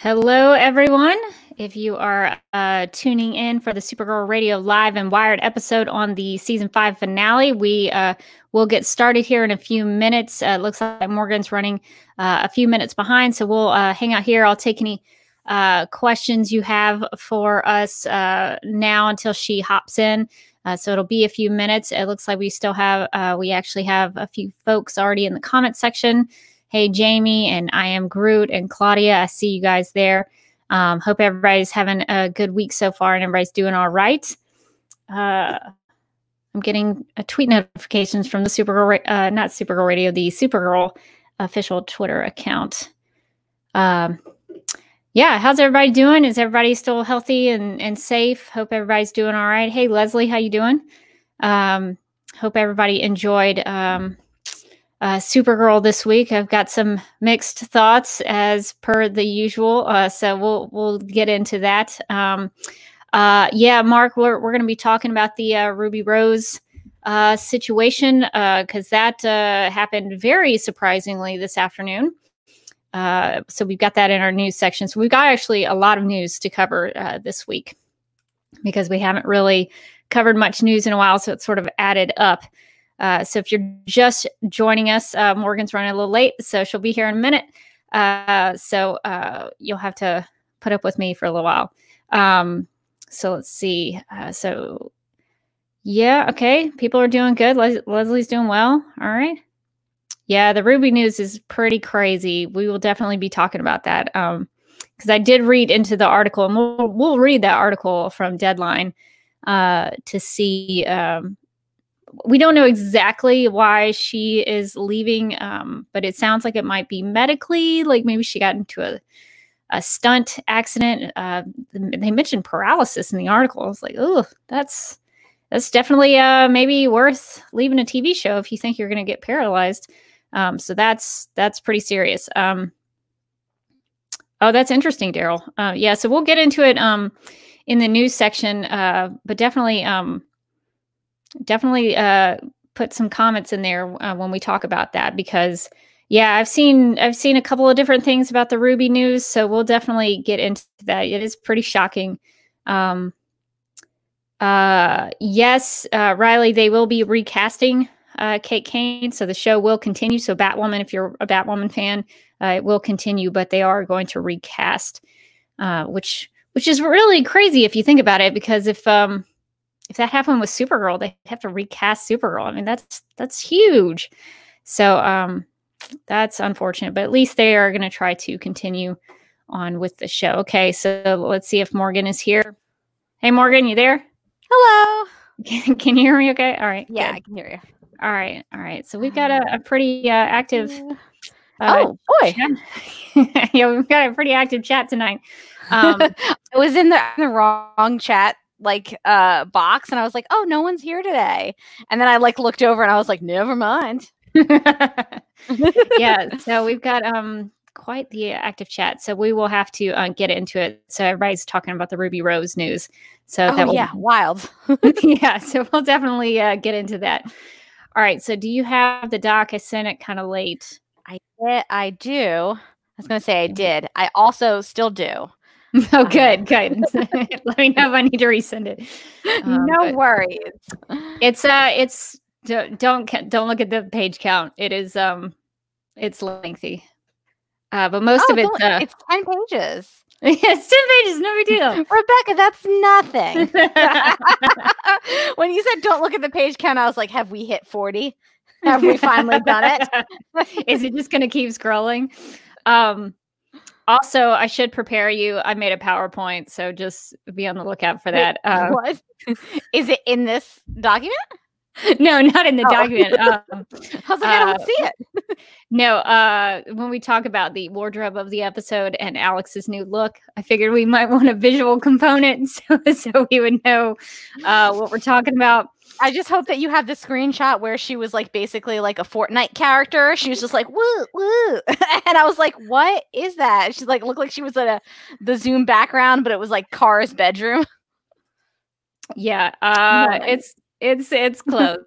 Hello, everyone. If you are tuning in for the Supergirl Radio Live and Wired episode on the season 5 finale, we will get started here in a few minutes. Looks like Morgan's running a few minutes behind, so we'll hang out here. I'll take any questions you have for us now until she hops in. So it'll be a few minutes. It looks like we still have, we actually have a few folks already in the comment section. Hey, Jamie, and I am Groot and Claudia. I see you guys there. Hope everybody's having a good week so far and everybody's doing all right. I'm getting tweet notifications from the Supergirl, not Supergirl Radio, the Supergirl official Twitter account. Yeah, how's everybody doing? Is everybody still healthy and safe? Hope everybody's doing all right. Hey, Leslie, how you doing? Hope everybody enjoyed Supergirl this week. I've got some mixed thoughts as per the usual, so we'll get into that. Yeah, Mark, we're going to be talking about the Ruby Rose situation because that happened very surprisingly this afternoon. So we've got that in our news section. So we've got actually a lot of news to cover this week because we haven't really covered much news in a while, so it's sort of added up. So if you're just joining us, Morgan's running a little late, so she'll be here in a minute. So you'll have to put up with me for a little while. So let's see. So yeah, okay. People are doing good. Leslie's doing well. All right. Yeah, the Ruby news is pretty crazy. We will definitely be talking about that. Because I did read into the article, and we'll read that article from Deadline to see. We don't know exactly why she is leaving, but it sounds like it might be medically, like maybe she got into a stunt accident. They mentioned paralysis in the article. I was like, oh, that's definitely maybe worth leaving a TV show if you think you're going to get paralyzed. So that's pretty serious. Oh, that's interesting, Daryl. Yeah, so we'll get into it in the news section, but definitely put some comments in there when we talk about that, because yeah, I've seen a couple of different things about the Ruby news, so we'll definitely get into that. It is pretty shocking. Yes, Riley, they will be recasting Kate Kane, so the show will continue. So Batwoman, if you're a Batwoman fan, it will continue, but they are going to recast, which is really crazy if you think about it, because if that happened with Supergirl, they have to recast Supergirl. I mean, that's huge. So that's unfortunate, but at least they are going to try to continue on with the show. Okay, so let's see if Morgan is here. Hey, Morgan, you there? Hello. Can you hear me okay? All right. Yeah, good. I can hear you. All right. So we've got a pretty active oh, boy. Yeah, we've got a pretty active chat tonight. I was in the wrong chat box, and I was like, oh, no one's here today. And then I looked over and I was like, never mind. Yeah, so we've got quite the active chat, so we will have to get into it. So everybody's talking about the Ruby Rose news, so that will be wild. Yeah, so we'll definitely get into that. All right, so do you have the doc? I sent it kind of late. I do. I was gonna say I did. I also still do. Oh, good. Let me know if I need to resend it. No worries. It's don't look at the page count. It is it's lengthy. But most of it's 10 pages. It's 10 pages, no big deal. Rebecca, that's nothing. When you said don't look at the page count, I was like, have we hit 40? Have we finally done it? Is it just gonna keep scrolling? Also, I should prepare you. I made a PowerPoint, so just be on the lookout for that. What? Is it in this document? No, not in the document. I was like, I don't see it. No, when we talk about the wardrobe of the episode and Alex's new look, I figured we might want a visual component so we would know what we're talking about. I just hope that you have the screenshot where she was basically a Fortnite character. She was just like, woo, woo. And I was like, what is that? She's looked like she was in the Zoom background, but it was Kara's bedroom. Yeah, it's close.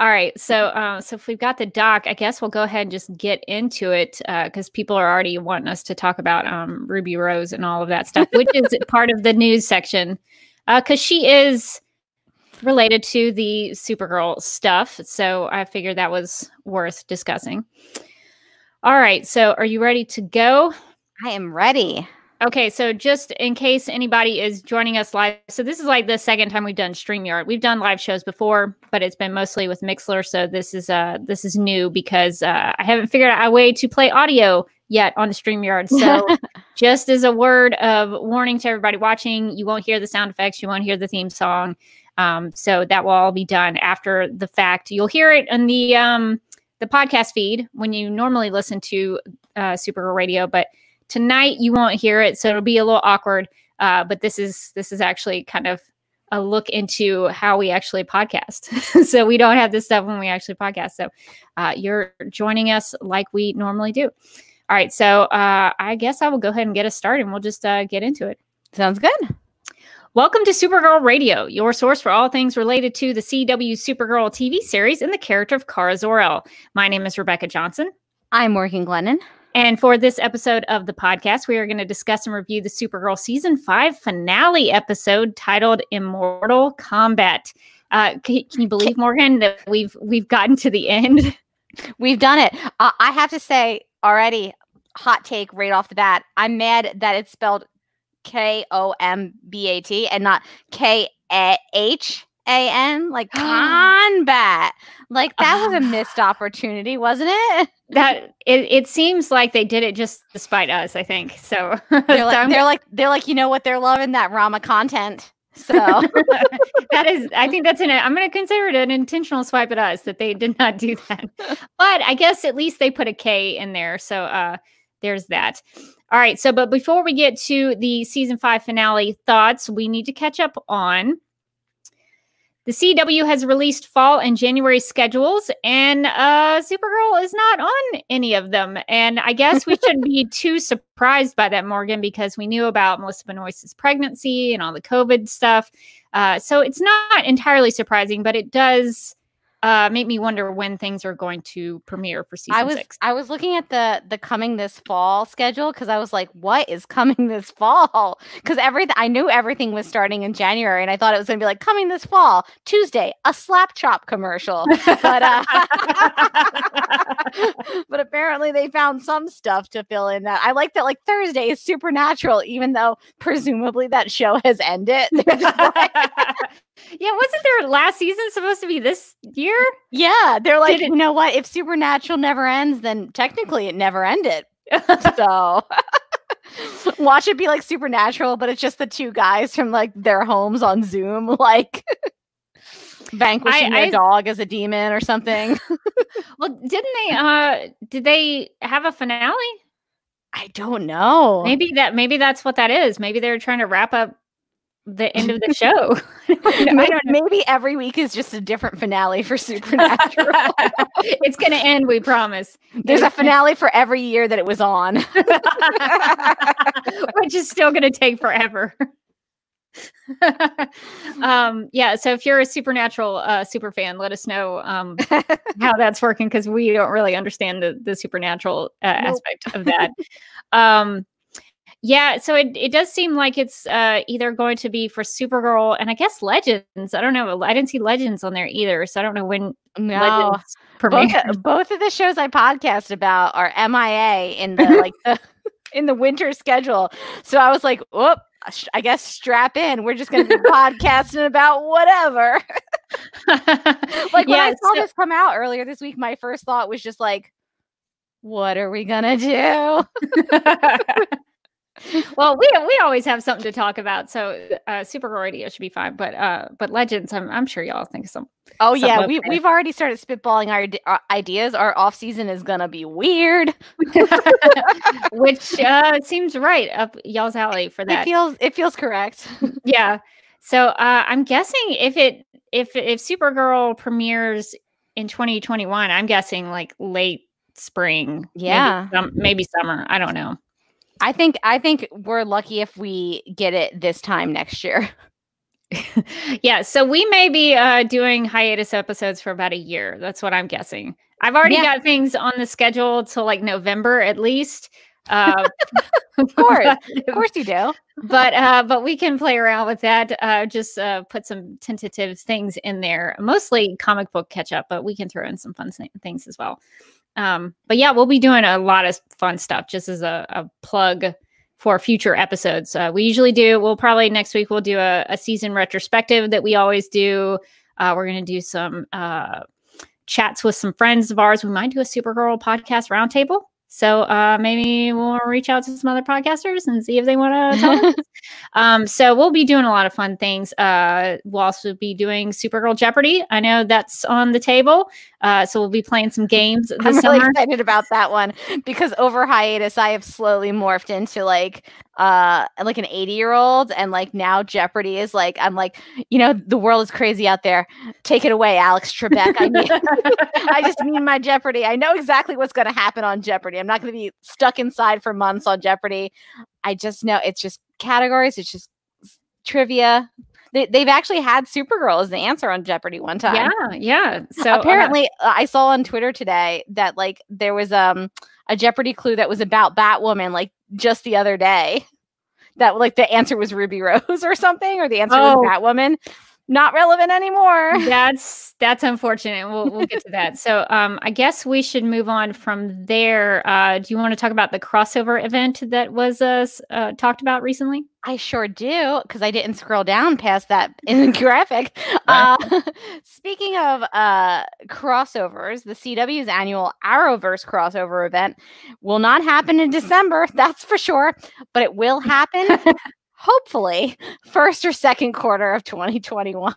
All right. So if we've got the doc, I guess we'll go ahead and just get into it because people are already wanting us to talk about Ruby Rose and all of that stuff, which is part of the news section because she is related to the Supergirl stuff. So I figured that was worth discussing. All right. So are you ready to go? I am ready. Okay, so just in case anybody is joining us live, so this is like the second time we've done StreamYard. We've done live shows before, but it's been mostly with Mixlr. So this is new because I haven't figured out a way to play audio yet on StreamYard. So just as a word of warning to everybody watching, you won't hear the sound effects, you won't hear the theme song. So that will all be done after the fact. You'll hear it in the podcast feed when you normally listen to Supergirl Radio, but tonight you won't hear it, so it'll be a little awkward. But this is actually kind of a look into how we actually podcast. So we don't have this stuff when we actually podcast. So you're joining us like we normally do. All right. So I guess I will go ahead and get us started, and we'll just get into it. Sounds good. Welcome to Supergirl Radio, your source for all things related to the CW Supergirl TV series and the character of Korra Zor-El. My name is Rebecca Johnson. I'm working Glennon. And for this episode of the podcast, we are going to discuss and review the Supergirl Season 5 finale episode titled Immortal Kombat. Can you believe, Morgan, that we've gotten to the end? We've done it. I have to say already, hot take right off the bat, I'm mad that it's spelled Kombat and not KHAN, like combat. Like that was a missed opportunity, wasn't it? That it seems like they did it just to spite us, I think. So they're like, you know what, they're loving that Rama content. So I think that's I'm going to consider it an intentional swipe at us that they did not do that. But I guess at least they put a K in there. So there's that. All right. So, but before we get to the season 5 finale thoughts, we need to catch up on the CW has released fall and January schedules, and Supergirl is not on any of them. And I guess we shouldn't be too surprised by that, Morgan, because we knew about Melissa Benoist's pregnancy and all the COVID stuff. So it's not entirely surprising, but it does make me wonder when things are going to premiere for season 6. I was looking at the coming this fall schedule because I was like, what is coming this fall? Because I knew everything was starting in January, and I thought it was going to be like coming this fall, Tuesday, a slap chop commercial. But but apparently they found some stuff to fill in that. I like that, like Thursday is Supernatural, even though presumably that show has ended. Yeah, wasn't there last season supposed to be this year? Yeah, they're like, you know what? If Supernatural never ends, then technically it never ended. So watch it be like Supernatural, but it's just the two guys from like their homes on Zoom, like vanquishing their dog as a demon or something. Well, did they have a finale? I don't know. Maybe that's what that is. Maybe they're trying to wrap up the end of the show. Maybe every week is just a different finale for Supernatural. It's going to end, we promise. There's a finale for every year that it was on. Which is still going to take forever. Yeah, so if you're a Supernatural super fan, let us know how that's working, because we don't really understand the Supernatural aspect of that. Yeah, so it does seem like it's either going to be for Supergirl and I guess Legends. I don't know. I didn't see Legends on there either, so I don't know when Legends premiere. Both of the shows I podcast about are MIA in the in the winter schedule. So I was like, whoop, I guess strap in. We're just going to be podcasting about whatever. Like when I saw this come out earlier this week, my first thought was just like, what are we going to do? Well, we always have something to talk about, so Supergirl Radio should be fine. But Legends, I'm sure y'all think some. Oh yeah, we've already started spitballing our ideas. Our off season is gonna be weird, which seems right up y'all's alley for that. It feels correct. Yeah. So I'm guessing if Supergirl premieres in 2021, I'm guessing like late spring. Yeah, maybe summer. I don't know. I think we're lucky if we get it this time next year. Yeah, so we may be doing hiatus episodes for about a year. That's what I'm guessing. I've already got things on the schedule till like November at least. Of course you do. But we can play around with that. Just put some tentative things in there, mostly comic book catch up, but we can throw in some fun things as well. But yeah, we'll be doing a lot of fun stuff just as a plug for future episodes. We usually do, we'll probably next week, we'll do a season retrospective that we always do. We're going to do some chats with some friends of ours. We might do a Supergirl podcast roundtable. So maybe we'll reach out to some other podcasters and see if they want to talk. So we'll be doing a lot of fun things. We'll also be doing Supergirl Jeopardy. I know that's on the table. So we'll be playing some games this I'm summer. really excited about that one because over hiatus, I have slowly morphed into like an 80-year-old, and like now Jeopardy is like, I'm like, the world is crazy out there. Take it away, Alex Trebek. I just need my Jeopardy. I know exactly what's going to happen on Jeopardy. I'm not going to be stuck inside for months on Jeopardy. I just know it's just categories. It's just trivia. They've actually had Supergirl as the answer on Jeopardy one time. Yeah. So apparently, I saw on Twitter today that like there was a Jeopardy clue that was about Batwoman like just the other day. That like the answer was Ruby Rose or something, or the answer was Batwoman. Not relevant anymore. That's unfortunate. We'll get to that. So I guess we should move on from there. Do you want to talk about the crossover event that was talked about recently? I sure do, because I didn't scroll down past that in the graphic. Speaking of crossovers, the CW's annual Arrowverse crossover event will not happen in December, that's for sure, but it will happen hopefully first or second quarter of 2021.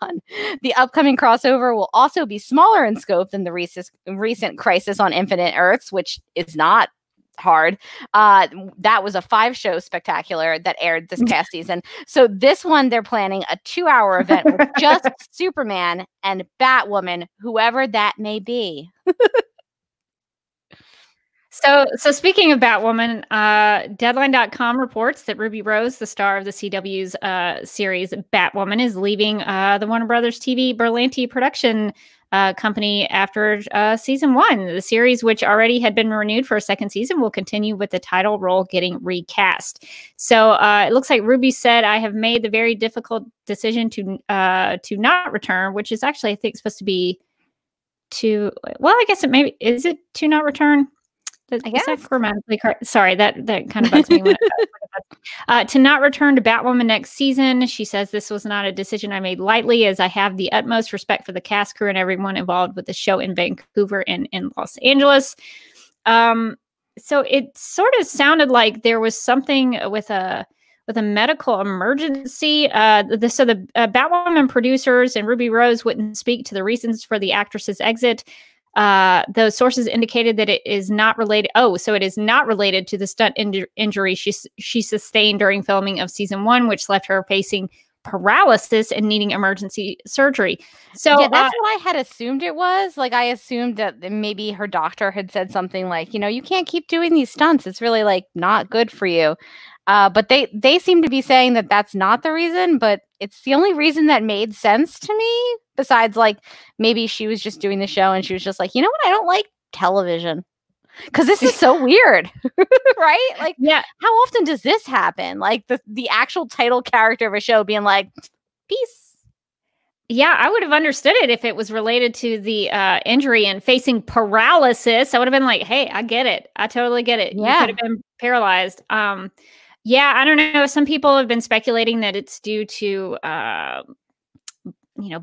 The upcoming crossover will also be smaller in scope than the recent Crisis on Infinite Earths, which is not hard. That was a 5-show spectacular that aired this past season. So this one, they're planning a 2-hour event with just Superman and Batwoman, whoever that may be. So speaking of Batwoman, Deadline.com reports that Ruby Rose, the star of the CW's series Batwoman, is leaving the Warner Brothers TV Berlanti production company after season 1. The series, which already had been renewed for a second season, will continue with the title role getting recast. So it looks like Ruby said, "I have made the very difficult decision to not return," which is actually, I think, supposed to be to. Well, I guess it maybe is it to not return. I guess grammatically correct. Sorry, that kind of bugs me. To not return to Batwoman next season. She says, "This was not a decision I made lightly, as I have the utmost respect for the cast, crew, and everyone involved with the show in Vancouver and in Los Angeles." So it sort of sounded like there was something with a medical emergency. The Batwoman producers and Ruby Rose wouldn't speak to the reasons for the actress's exit. Those sources indicated that it is not related. So it is not related to the stunt injury she sustained during filming of season 1, which left her facing paralysis and needing emergency surgery. So yeah, that's what I had assumed it was. Like, I assumed that maybe her doctor had said something like, you can't keep doing these stunts. It's really like not good for you. But they seem to be saying that that's not the reason, but it's the only reason that made sense to me. Besides, like, maybe she was just doing the show and she was just like, you know what? I don't like television because this is so weird, right? Like, yeah. How often does this happen? Like the actual title character of a show being like, peace. Yeah, I would have understood it if it was related to the injury and facing paralysis. I would have been like, hey, I get it. I totally get it. Yeah. You could have been paralyzed. Yeah, I don't know. Some people have been speculating that it's due to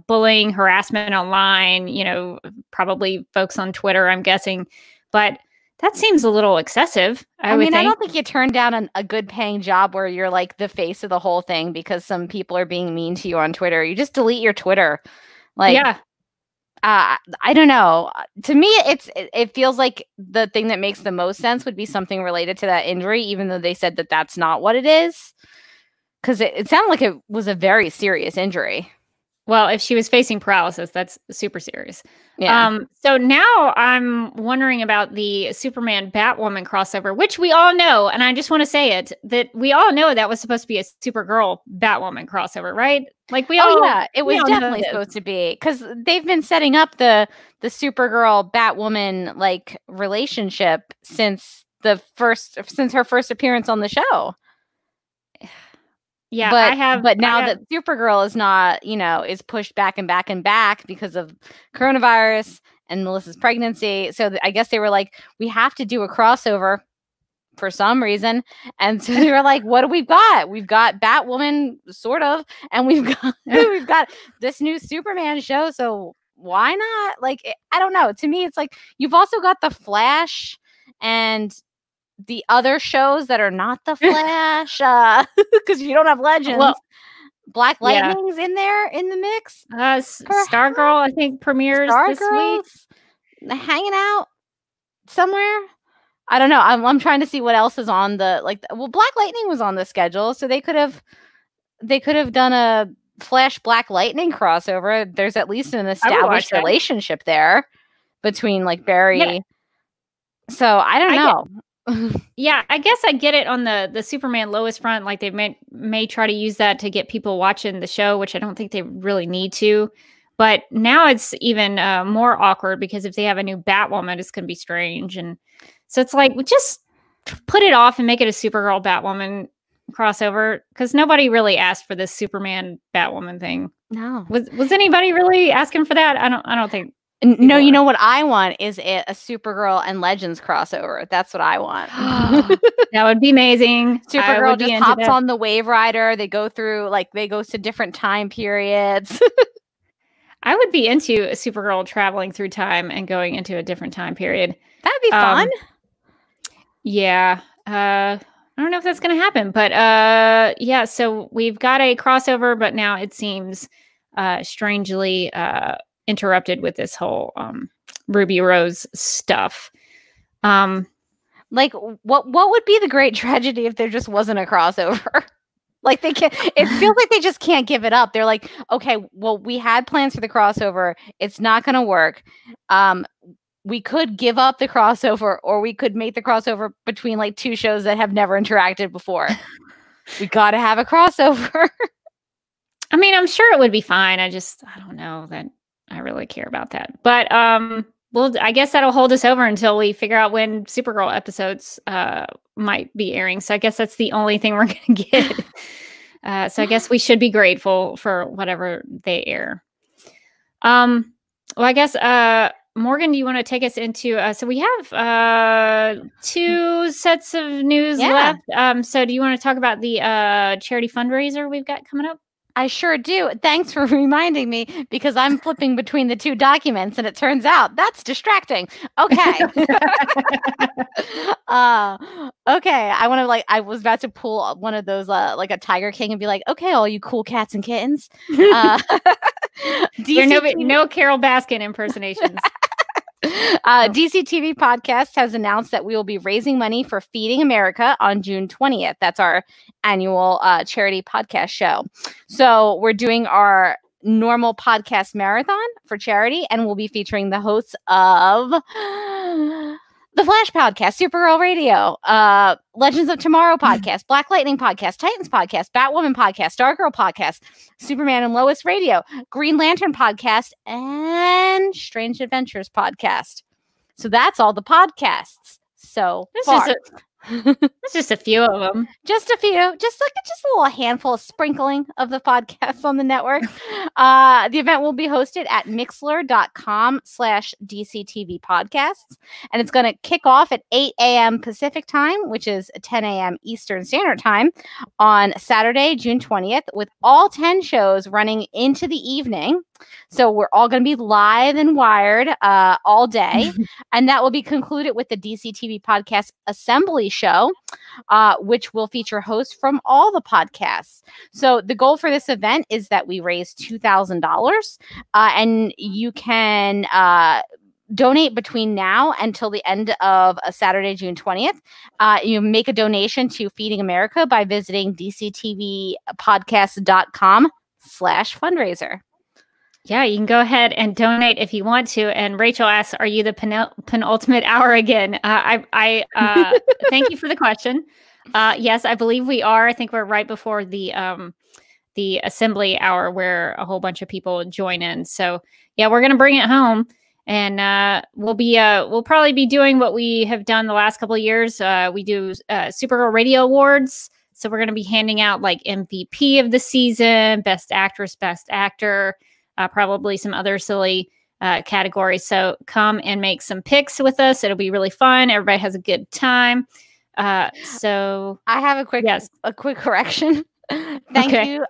bullying, harassment online, probably folks on Twitter, I'm guessing. But that seems a little excessive. I mean, I don't think you turn down a good paying job where you're like the face of the whole thing because some people are being mean to you on Twitter. You just delete your Twitter. Like, yeah. I don't know. To me, it feels like the thing that makes the most sense would be something related to that injury, even though they said that that's not what it is. Because it sounded like it was a very serious injury. Well, if she was facing paralysis, that's super serious. Yeah. So now I'm wondering about the Superman Batwoman crossover, which we all know, and I just want to say it, that we all know that was supposed to be a Supergirl Batwoman crossover, right? Like it was definitely supposed to be, because they've been setting up the Supergirl Batwoman like relationship since her first appearance on the show. Yeah, but now that Supergirl is not, is pushed back and back and back because of coronavirus and Melissa's pregnancy. So I guess they were like, we have to do a crossover for some reason. And so they were like, what do we got? We've got Batwoman, sort of, and we've got this new Superman show. So why not? Like, I don't know. To me, it's like, you've also got the Flash and the other shows that are not the Flash, because you don't have Legends. Well, Black Lightning's in there in the mix. Stargirl, I think, premieres this week. Hanging out somewhere. I don't know. I'm trying to see what else is on the Black Lightning was on the schedule, so they could have done a Flash Black Lightning crossover. There's at least an established relationship there between like Barry. Yeah. So I don't know. Yeah, I guess I get it on the Superman Lois front. Like they may try to use that to get people watching the show, which I don't think they really need to. But now it's even more awkward because if they have a new Batwoman, it's going to be strange. And so it's like, just put it off and make it a Supergirl Batwoman crossover, because nobody really asked for this Superman Batwoman thing. No. Was anybody really asking for that? I don't think. No, you know what I want is a Supergirl and Legends crossover. That's what I want. That would be amazing. Supergirl just hops on the Wave Rider. They go to different time periods. I would be into a Supergirl traveling through time and going into a different time period. That'd be fun. Yeah. I don't know if that's going to happen, but yeah. So we've got a crossover, but now it seems strangely interrupted with this whole Ruby Rose stuff. Like what would be the great tragedy if there just wasn't a crossover? Like they can't, it feels like they just can't give it up. They're like, okay, well, we had plans for the crossover. It's not going to work. We could give up the crossover, or we could make the crossover between like two shows that have never interacted before. We got to have a crossover. I mean, I'm sure it would be fine. I don't know that I really care about that. But well, I guess that'll hold us over until we figure out when Supergirl episodes might be airing. So I guess that's the only thing we're going to get. So I guess we should be grateful for whatever they air. Well, I guess, Morgan, do you want to take us into, so we have 2 sets of news left. So do you want to talk about the charity fundraiser we've got coming up? I sure do. Thanks for reminding me, because I'm flipping between the 2 documents and it turns out that's distracting. Okay. Okay. I was about to pull one of those, like a Tiger King, and be like, okay, all you cool cats and kittens. There are no Carol Baskin impersonations. DC TV Podcast has announced that we will be raising money for Feeding America on June 20th. That's our annual charity podcast show. So we're doing our normal podcast marathon for charity, and we'll be featuring the hosts of the Flash Podcast, Supergirl Radio, Legends of Tomorrow Podcast, Black Lightning Podcast, Titans Podcast, Batwoman Podcast, Stargirl Podcast, Superman and Lois Radio, Green Lantern Podcast, and Strange Adventures Podcast. So that's all the podcasts. So it's just a few of them. Just a few. Just a little handful, sprinkling of the podcasts on the network. The event will be hosted at mixler.com/DCTV podcasts. And it's going to kick off at 8 a.m. Pacific time, which is 10 a.m. Eastern Standard Time on Saturday, June 20th, with all 10 shows running into the evening. So we're all going to be live and wired all day. And that will be concluded with the DCTV Podcast Assembly Show, which will feature hosts from all the podcasts. So the goal for this event is that we raise $2,000, and you can donate between now until the end of Saturday, June 20th. You make a donation to Feeding America by visiting dctvpodcast.com/fundraiser. Yeah, you can go ahead and donate if you want to. And Rachel asks, "Are you the penultimate hour again?" I thank you for the question. Yes, I believe we are. I think we're right before the assembly hour where a whole bunch of people join in. So yeah, we're gonna bring it home, and we'll probably be doing what we have done the last couple of years. We do Supergirl Radio Awards. So we're gonna be handing out like MVP of the season, Best Actress, Best Actor. Probably some other silly categories. So come and make some picks with us. It'll be really fun. Everybody has a good time. So I have a quick correction. Thank you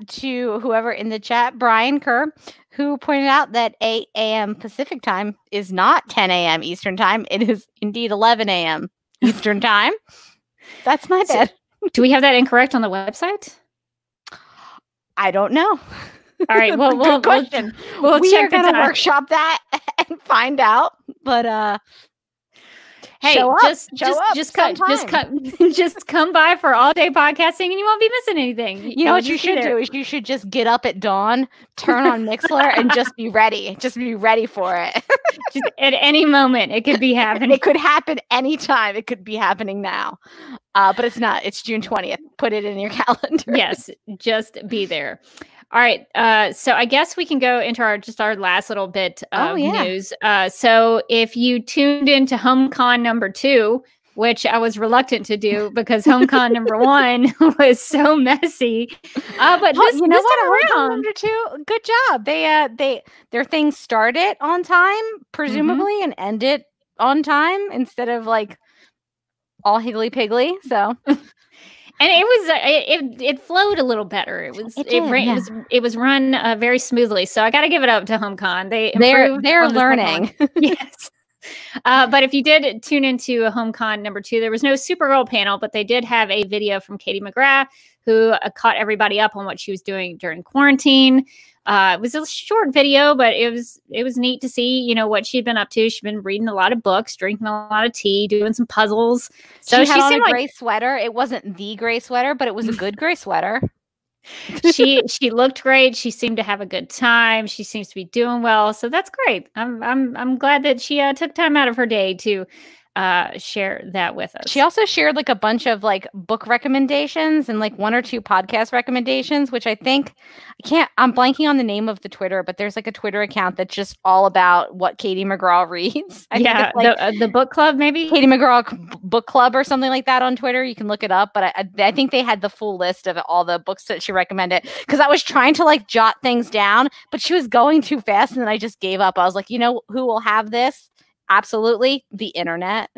to whoever in the chat, Brian Kerr, who pointed out that 8 a.m. Pacific time is not 10 a.m. Eastern time. It is indeed 11 a.m. Eastern time. That's my bad. Do we have that incorrect on the website? I don't know. All right. Well, Good question. We are going to workshop that and find out. But hey, just come by for all day podcasting, and you won't be missing anything. You know what you should do is you should just get up at dawn, turn on Mixlr, and just be ready. Just be ready for it. Just at any moment, it could be happening. It could happen anytime. It could be happening now. But it's not. It's June 20th. Put it in your calendar. Yes, just be there. All right. So I guess we can go into our last little bit of news. So if you tuned into HomeCon number 2, which I was reluctant to do because HomeCon number 1 was so messy. But this time around, number 2, good job. Their thing started on time, presumably, and ended on time instead of like all higgly piggly. So. And it flowed a little better. It was run very smoothly. So I got to give it up to HomeCon. They're learning. Yes. But if you did tune into HomeCon number 2, there was no Supergirl panel, but they did have a video from Katie McGrath, who caught everybody up on what she was doing during quarantine. It was a short video, but it was neat to see, what she'd been up to. She'd been reading a lot of books, drinking a lot of tea, doing some puzzles. So she had on a gray sweater. It wasn't the gray sweater, but it was a good gray sweater. She looked great. She seemed to have a good time. She seems to be doing well. So that's great. I'm glad that she took time out of her day to share that with us. She also shared like a bunch of like book recommendations and like 1 or 2 podcast recommendations, which I think I'm blanking on the name of the Twitter, but there's like a Twitter account that's just all about what Katie McGraw reads. I think it's like the book club, maybe Katie McGraw book club or something like that on Twitter. You can look it up, but I think they had the full list of all the books that she recommended, because I was trying to like jot things down, but she was going too fast, and then I just gave up. I was like, who will have this? Absolutely, the internet.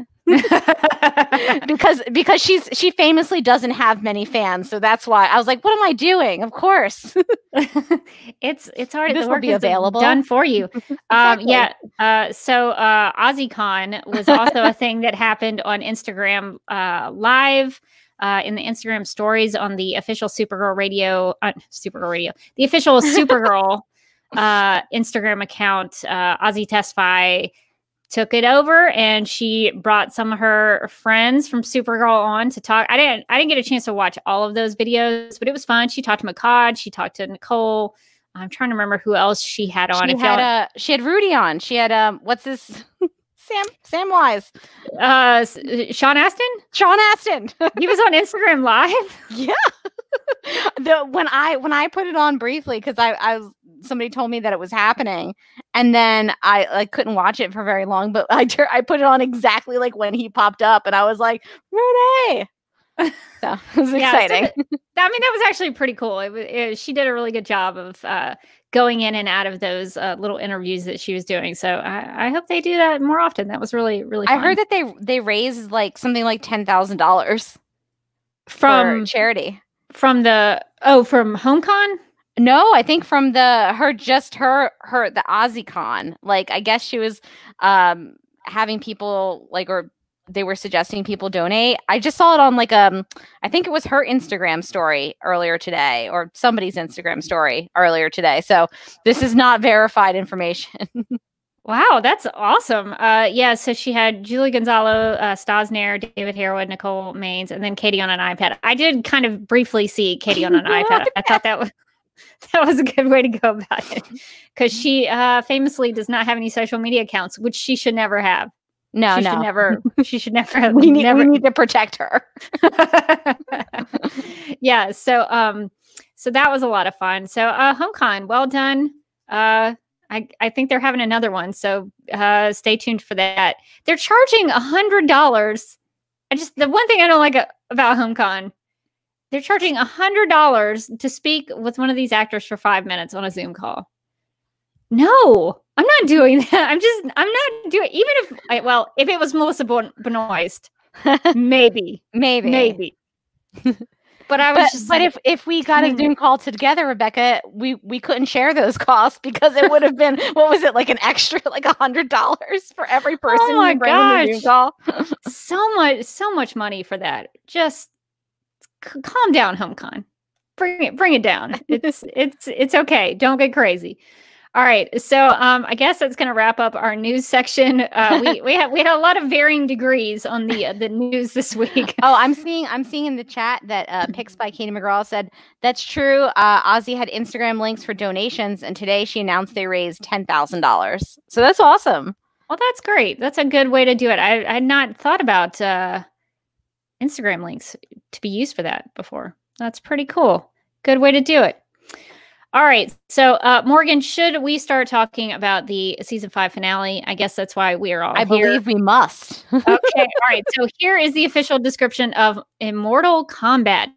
because she famously doesn't have many fans, so that's why I was like, what am I doing? Of course. it's already, this the work will be available, done for you. Exactly. So AussieCon was also a thing that happened on Instagram live, in the Instagram stories on the official Supergirl Radio, the official Supergirl Instagram account. Ozzy Tesfaye took it over, and she brought some of her friends from Supergirl on to talk. I didn't get a chance to watch all of those videos, but it was fun. She talked to McCod. She talked to Nicole. I'm trying to remember who else she had on. She had Rudy on. She had what's this? Sam Wise. Sean Astin. He was on Instagram Live. Yeah. When I put it on briefly, because somebody told me that it was happening, and then I couldn't watch it for very long, but I put it on exactly like when he popped up, and I was like, Rudy. So it was exciting. So that was actually pretty cool. She did a really good job of going in and out of those little interviews that she was doing. So I hope they do that more often. That was really, really fun. I heard that they raised like something like $10,000 from charity. From HomeCon? No, I think from the AussieCon. Like, I guess she was having people or they were suggesting people donate. I just saw it on I think it was her Instagram story earlier today, or somebody's Instagram story earlier today. So this is not verified information. Wow, that's awesome. So she had Julie Gonzalo, Stasner, David Harwood, Nicole Maines, and then Katie on an iPad. I did kind of briefly see Katie on an iPad. I thought that was That was a good way to go about it, because she famously does not have any social media accounts, which she should never have. No, she no. should never. She should never have. We need to protect her. Yeah. So that was a lot of fun. So HomeCon, well done. I think they're having another one, so stay tuned for that. They're charging $100. The one thing I don't like about HomeCon, they're charging $100 to speak with one of these actors for 5 minutes on a Zoom call. No, I'm not doing that. I'm not doing, even if it was Melissa Benoist, maybe. But if we got a Zoom call together, Rebecca, we couldn't share those costs because it would have been, what was it, like an extra like $100 for every person. Oh my gosh. Zoom call. so much money for that. Just calm down, HomeCon. Bring it down. It's okay. Don't get crazy. All right, so I guess that's going to wrap up our news section. We had a lot of varying degrees on the news this week. Oh, I'm seeing in the chat that Picks by Katie McGraw said that's true. Ozzy had Instagram links for donations, and today she announced they raised $10,000. So that's awesome. Well, that's great. That's a good way to do it. I had not thought about Instagram links to be used for that before. That's pretty cool. Good way to do it. All right. So, Morgan, should we start talking about the season 5 finale? I guess that's why we are all here. I believe we must. Okay. All right. So here is the official description of Immortal Kombat.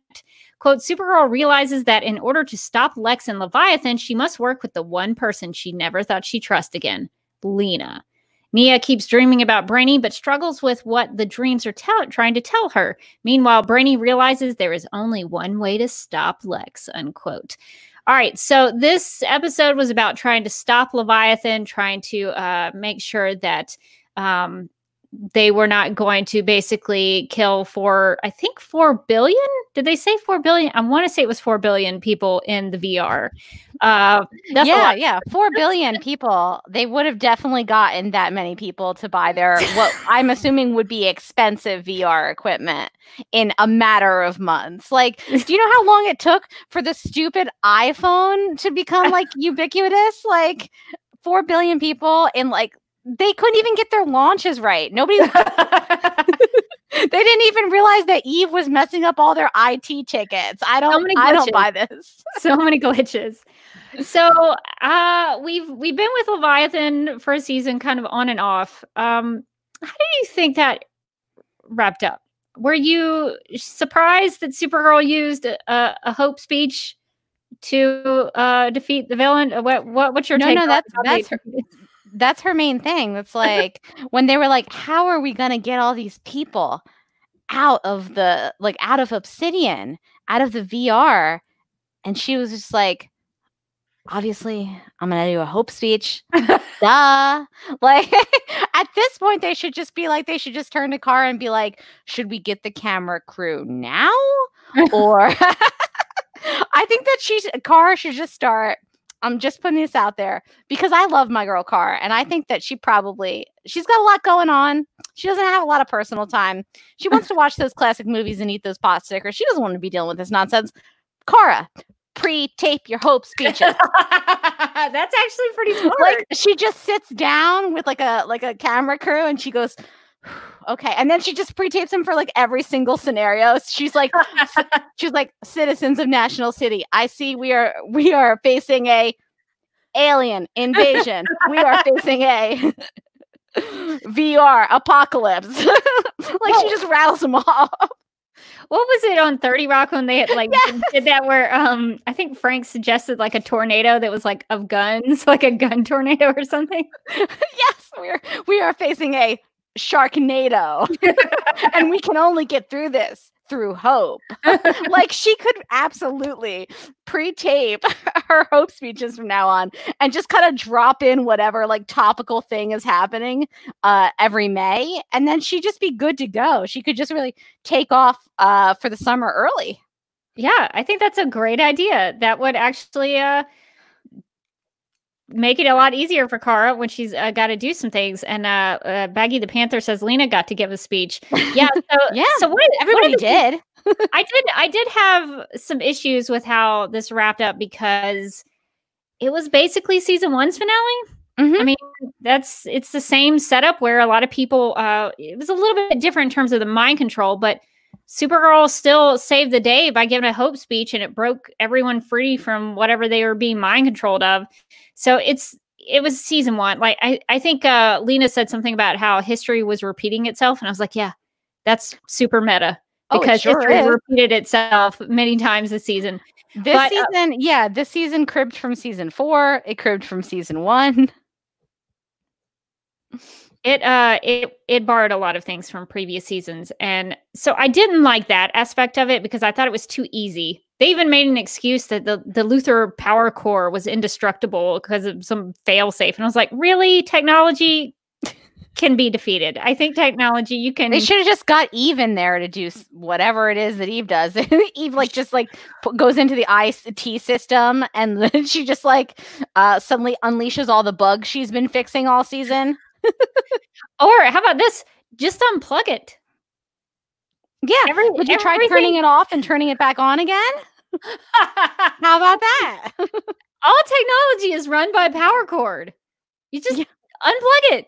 Quote, Supergirl realizes that in order to stop Lex and Leviathan, she must work with the one person she never thought she'd trust again, Lena. Nia keeps dreaming about Brainy, but struggles with what the dreams are trying to tell her. Meanwhile, Brainy realizes there is only one way to stop Lex, unquote. All right, so this episode was about trying to stop Leviathan, trying to make sure that they were not going to basically kill I think 4 billion? Did they say 4 billion? I want to say it was 4 billion people in the VR. Yeah, 4 billion people. They would have definitely gotten that many people to buy what I'm assuming would be expensive VR equipment in a matter of months. Like, do you know how long it took for the stupid iPhone to become like ubiquitous? Like 4 billion people in like, they couldn't even get their launches right. Nobody they didn't even realize that Eve was messing up all their IT tickets. I don't buy this. So many glitches. So we've been with Leviathan for a season, kind of on and off. How do you think that wrapped up? Were you surprised that Supergirl used a hope speech to defeat the villain? What's your take? No, that's her main thing. That's like when they were like, how are we going to get all these people out of Obsidian, out of the VR? And she was just like, obviously, I'm going to do a hope speech. Duh. Like, at this point, they should just turn to Korra and be like, should we get the camera crew now? Or I think that Korra should just start. I'm just putting this out there because I love my girl Korra, and I think that she's got a lot going on. She doesn't have a lot of personal time. She wants to watch those classic movies and eat those pot stickers. She doesn't want to be dealing with this nonsense. Korra, pre-tape your hope speeches. That's actually pretty smart. Like, she just sits down with like a camera crew and she goes, okay, and then she just pre-tapes them for like every single scenario. She's like, citizens of National City, I see we are facing a alien invasion. We are facing a VR apocalypse. She just rattles them off. What was it on 30 Rock when they had did that where I think Frank suggested like a tornado that was like of guns, like a gun tornado or something? Yes, we are facing a Sharknado. And we can only get through this through hope. Like, she could absolutely pre-tape her hope speeches from now on and just kind of drop in whatever like topical thing is happening every May, and then she'd just be good to go. She could just really take off for the summer early. Yeah, I think that's a great idea. That would actually make it a lot easier for Korra when she's got to do some things. And Baggy the Panther says Lena got to give a speech. Yeah. So yeah. So everybody did. I did have some issues with how this wrapped up because it was basically season 1's finale. I mean, it's the same setup where a lot of people, it was a little bit different in terms of the mind control, but Supergirl still saved the day by giving a hope speech, and it broke everyone free from whatever they were being mind controlled of. So it was season 1. Like, I think Lena said something about how history was repeating itself. And I was like, yeah, that's super meta because history repeated itself many times this season. This season cribbed from season 4. It cribbed from season 1. It borrowed a lot of things from previous seasons. And so I didn't like that aspect of it because I thought it was too easy. They even made an excuse that the Luthor power core was indestructible because of some failsafe. And I was like, really? Technology can be defeated. I think technology, you can... They should have just got Eve in there to do whatever it is that Eve does. Eve goes into the IT system, and then she just suddenly unleashes all the bugs she's been fixing all season. Or how about this? Just unplug it. Yeah. Would you try turning it off and turning it back on again? How about that? All technology is run by power cord. You just unplug it.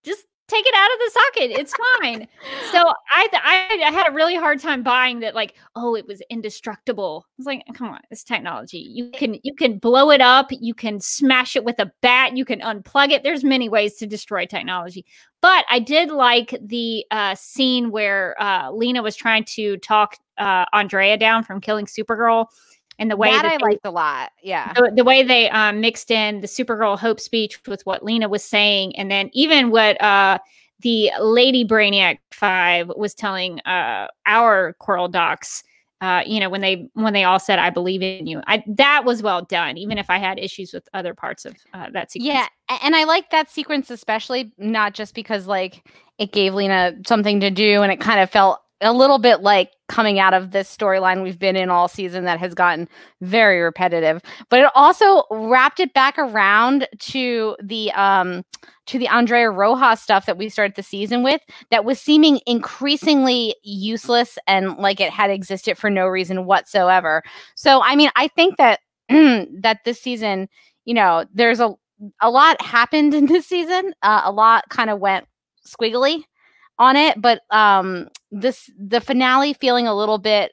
Just take it out of the socket. It's fine. So I had a really hard time buying that, like, oh, it was indestructible. I was like, come on, it's technology. You can blow it up. You can smash it with a bat. You can unplug it. There's many ways to destroy technology. But I did like the scene where Lena was trying to talk Andrea down from killing Supergirl. And the way that I liked a lot. Yeah. The way they mixed in the Supergirl hope speech with what Lena was saying. And then even what the Lady Brainiac 5 was telling our Coral Docs, when they all said, I believe in you. That was well done, even if I had issues with other parts of that sequence. Yeah. And I like that sequence, especially not just because it gave Lena something to do, and it kind of felt a little bit like coming out of this storyline we've been in all season that has gotten very repetitive, but it also wrapped it back around to the Andrea Rojas stuff that we started the season with that was seeming increasingly useless and like it had existed for no reason whatsoever. So, I mean, I think that that this season, there's a lot happened in this season. A lot kind of went squiggly on it, but the finale feeling a little bit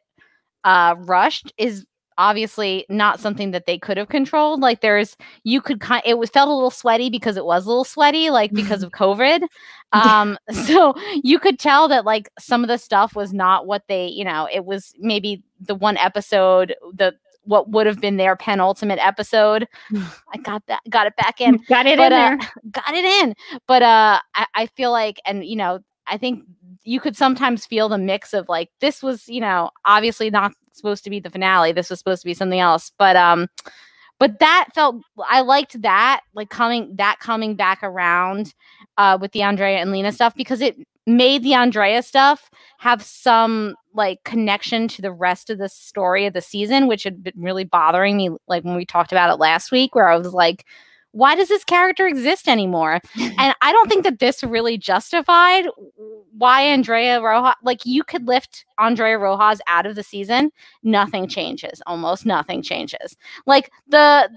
rushed is obviously not something that they could have controlled. Like felt a little sweaty because it was a little sweaty, like because of COVID. So you could tell that like some of the stuff was not what they, it was maybe the one episode, what would have been their penultimate episode. I got it back in. Got it in there. Got it in. But I feel like, and I think you could sometimes feel the mix of like, this was, obviously not supposed to be the finale. This was supposed to be something else. But that I liked that, like coming back around with the Andrea and Lena stuff, because it made the Andrea stuff have some like connection to the rest of the story of the season, which had been really bothering me. Like when we talked about it last week, where I was like, why does this character exist anymore? And I don't think that this really justified why Andrea Rojas, like you could lift Andrea Rojas out of the season. Nothing changes. Almost nothing changes. Like the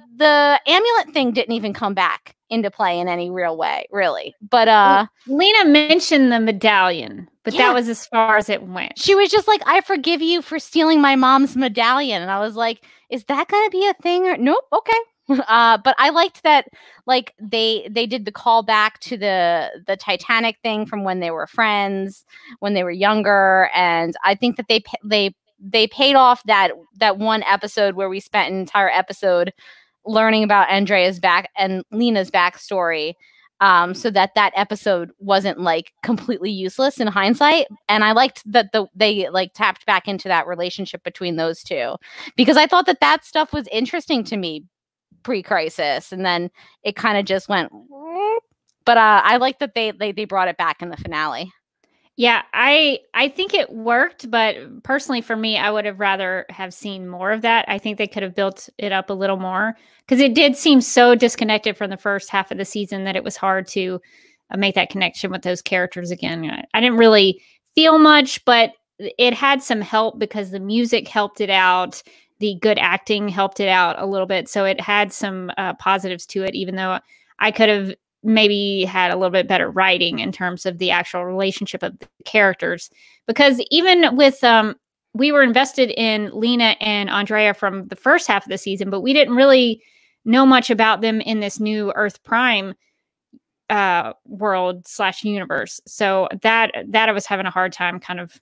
amulet thing didn't even come back into play in any real way, really. But Lena mentioned the medallion, but that was as far as it went. She was just like, I forgive you for stealing my mom's medallion. And I was like, is that going to be a thing? Or nope. Okay. But I liked that, like they did the call back to the Titanic thing from when they were friends, when they were younger, and I think that they paid off that one episode where we spent an entire episode learning about Andrea's back and Lena's backstory, so that episode wasn't like completely useless in hindsight. And I liked that they like tapped back into that relationship between those two, because I thought that stuff was interesting to me pre-crisis, and then it kind of just went. But I like that they brought it back in the finale. Yeah, I think it worked, but personally for me, I would have rather have seen more of that. I think they could have built it up a little more, because it did seem so disconnected from the first half of the season that it was hard to make that connection with those characters again. I didn't really feel much, but it had some help because the music helped it out. The good acting helped it out a little bit. So it had some positives to it, even though I could have maybe had a little bit better writing in terms of the actual relationship of the characters. Because even with, we were invested in Lena and Andrea from the first half of the season, but we didn't really know much about them in this new Earth Prime world / universe. So that I was having a hard time kind of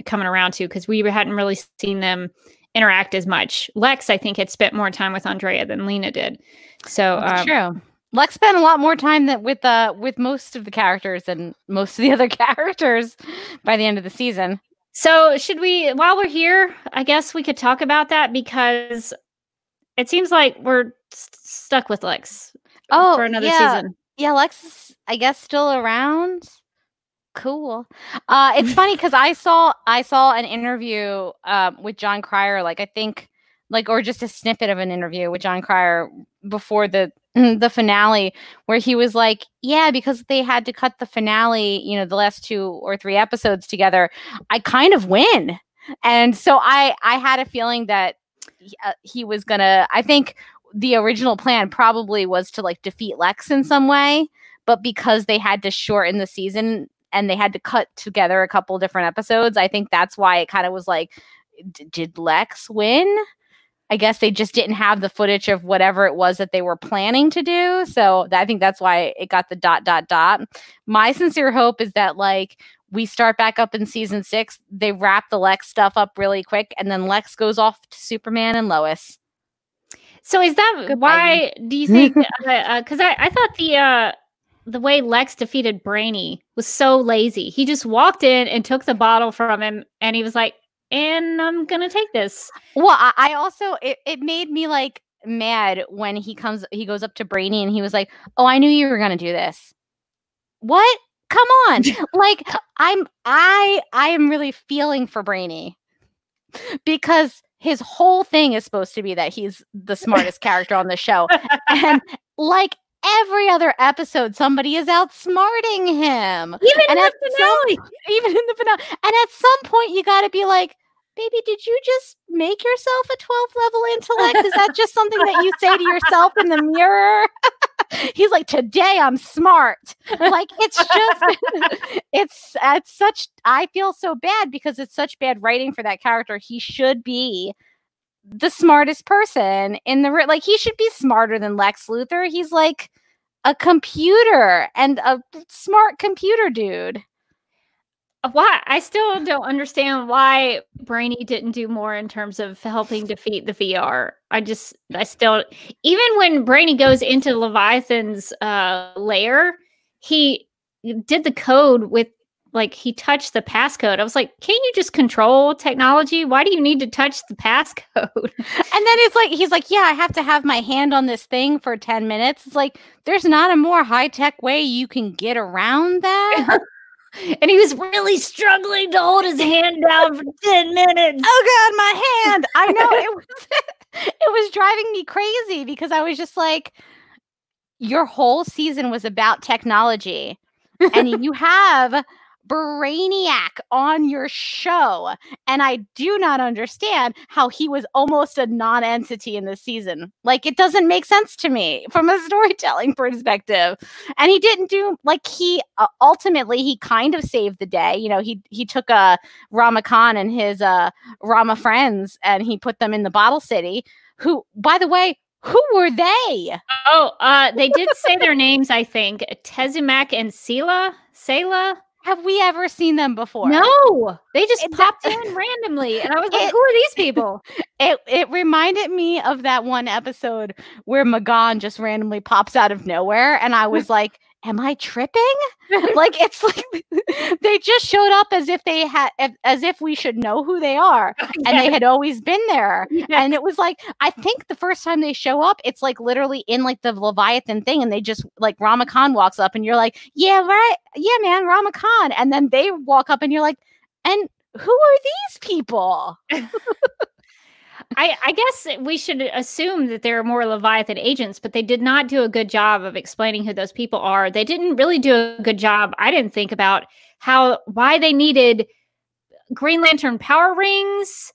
coming around to, because we hadn't really seen them interact as much. Lex, I think, had spent more time with Andrea than Lena did. So that's true. Lex spent a lot more time with most of the characters and most of the other characters by the end of the season. So should we, while we're here, I guess we could talk about that, because it seems like we're stuck with Lex for another season. Yeah, Lex is, I guess, still around. Cool. It's funny because I saw an interview with John Cryer, like I think, like, or just a snippet of an interview with John Cryer before the finale, where he was like, yeah, because they had to cut the finale, you know, the last 2 or 3 episodes together, I kind of win. And so I had a feeling that he was gonna, I think the original plan probably was to like defeat Lex in some way, but because they had to shorten the season and they had to cut together a couple different episodes, I think that's why it kind of was like, did Lex win? I guess they just didn't have the footage of whatever it was that they were planning to do. So I think that's why it got the ... My sincere hope is that, like, we start back up in season 6, they wrap the Lex stuff up really quick, and then Lex goes off to Superman and Lois. So is that why, do you think, because I thought the way Lex defeated Brainy was so lazy. He just walked in and took the bottle from him, and he was like, and I'm gonna take this. Well, I also, it made me like mad when he goes up to Brainy and he was like, oh, I knew you were gonna do this. What? Come on. Like, I am really feeling for Brainy, because his whole thing is supposed to be that he's the smartest character on the show. And like every other episode, somebody is outsmarting him. Even in the finale. And at some point, you got to be like, baby, did you just make yourself a 12th level intellect? Is that just something that you say to yourself in the mirror? He's like, today I'm smart. Like, it's just, it's such, I feel so bad because it's such bad writing for that character. He should be the smartest person in the, like, he should be smarter than Lex Luthor. He's like a computer, and a smart computer dude. Why? I still don't understand why Brainy didn't do more in terms of helping defeat the VR. I still, even when Brainy goes into Leviathan's lair, he did the code with, like, he touched the passcode. I was like, can't you just control technology? Why do you need to touch the passcode? And then it's like, he's like, yeah, I have to have my hand on this thing for 10 minutes. It's like, there's not a more high-tech way you can get around that. And he was really struggling to hold his hand down for 10 minutes. Oh God, my hand. I know, it was driving me crazy, because I was just like, your whole season was about technology, and you have Brainiac on your show, and I do not understand how he was almost a non-entity in this season. Like, it doesn't make sense to me from a storytelling perspective. And he didn't do, like, he ultimately he kind of saved the day. You know, he took Rama Khan and his Rama friends, and he put them in the Bottle City, who, by the way, who were they? Oh, they did say their names, I think. Tezumak and Selah. Have we ever seen them before? No, they just popped in randomly, and I was like, who are these people? It reminded me of that one episode where Mcgann just randomly pops out of nowhere, and I was like, am I tripping? Like, it's like they just showed up as if we should know who they are, and they had always been there. Yes. And it was like, I think the first time they show up, it's like literally in like the Leviathan thing, and they just, like, Rama Khan walks up, and you're like, yeah, right, yeah, man, Rama Khan, and then they walk up, and you're like, and who are these people? I guess we should assume that there are more Leviathan agents, but they did not do a good job of explaining who those people are. They didn't really do a good job, I didn't think, about why they needed Green Lantern power rings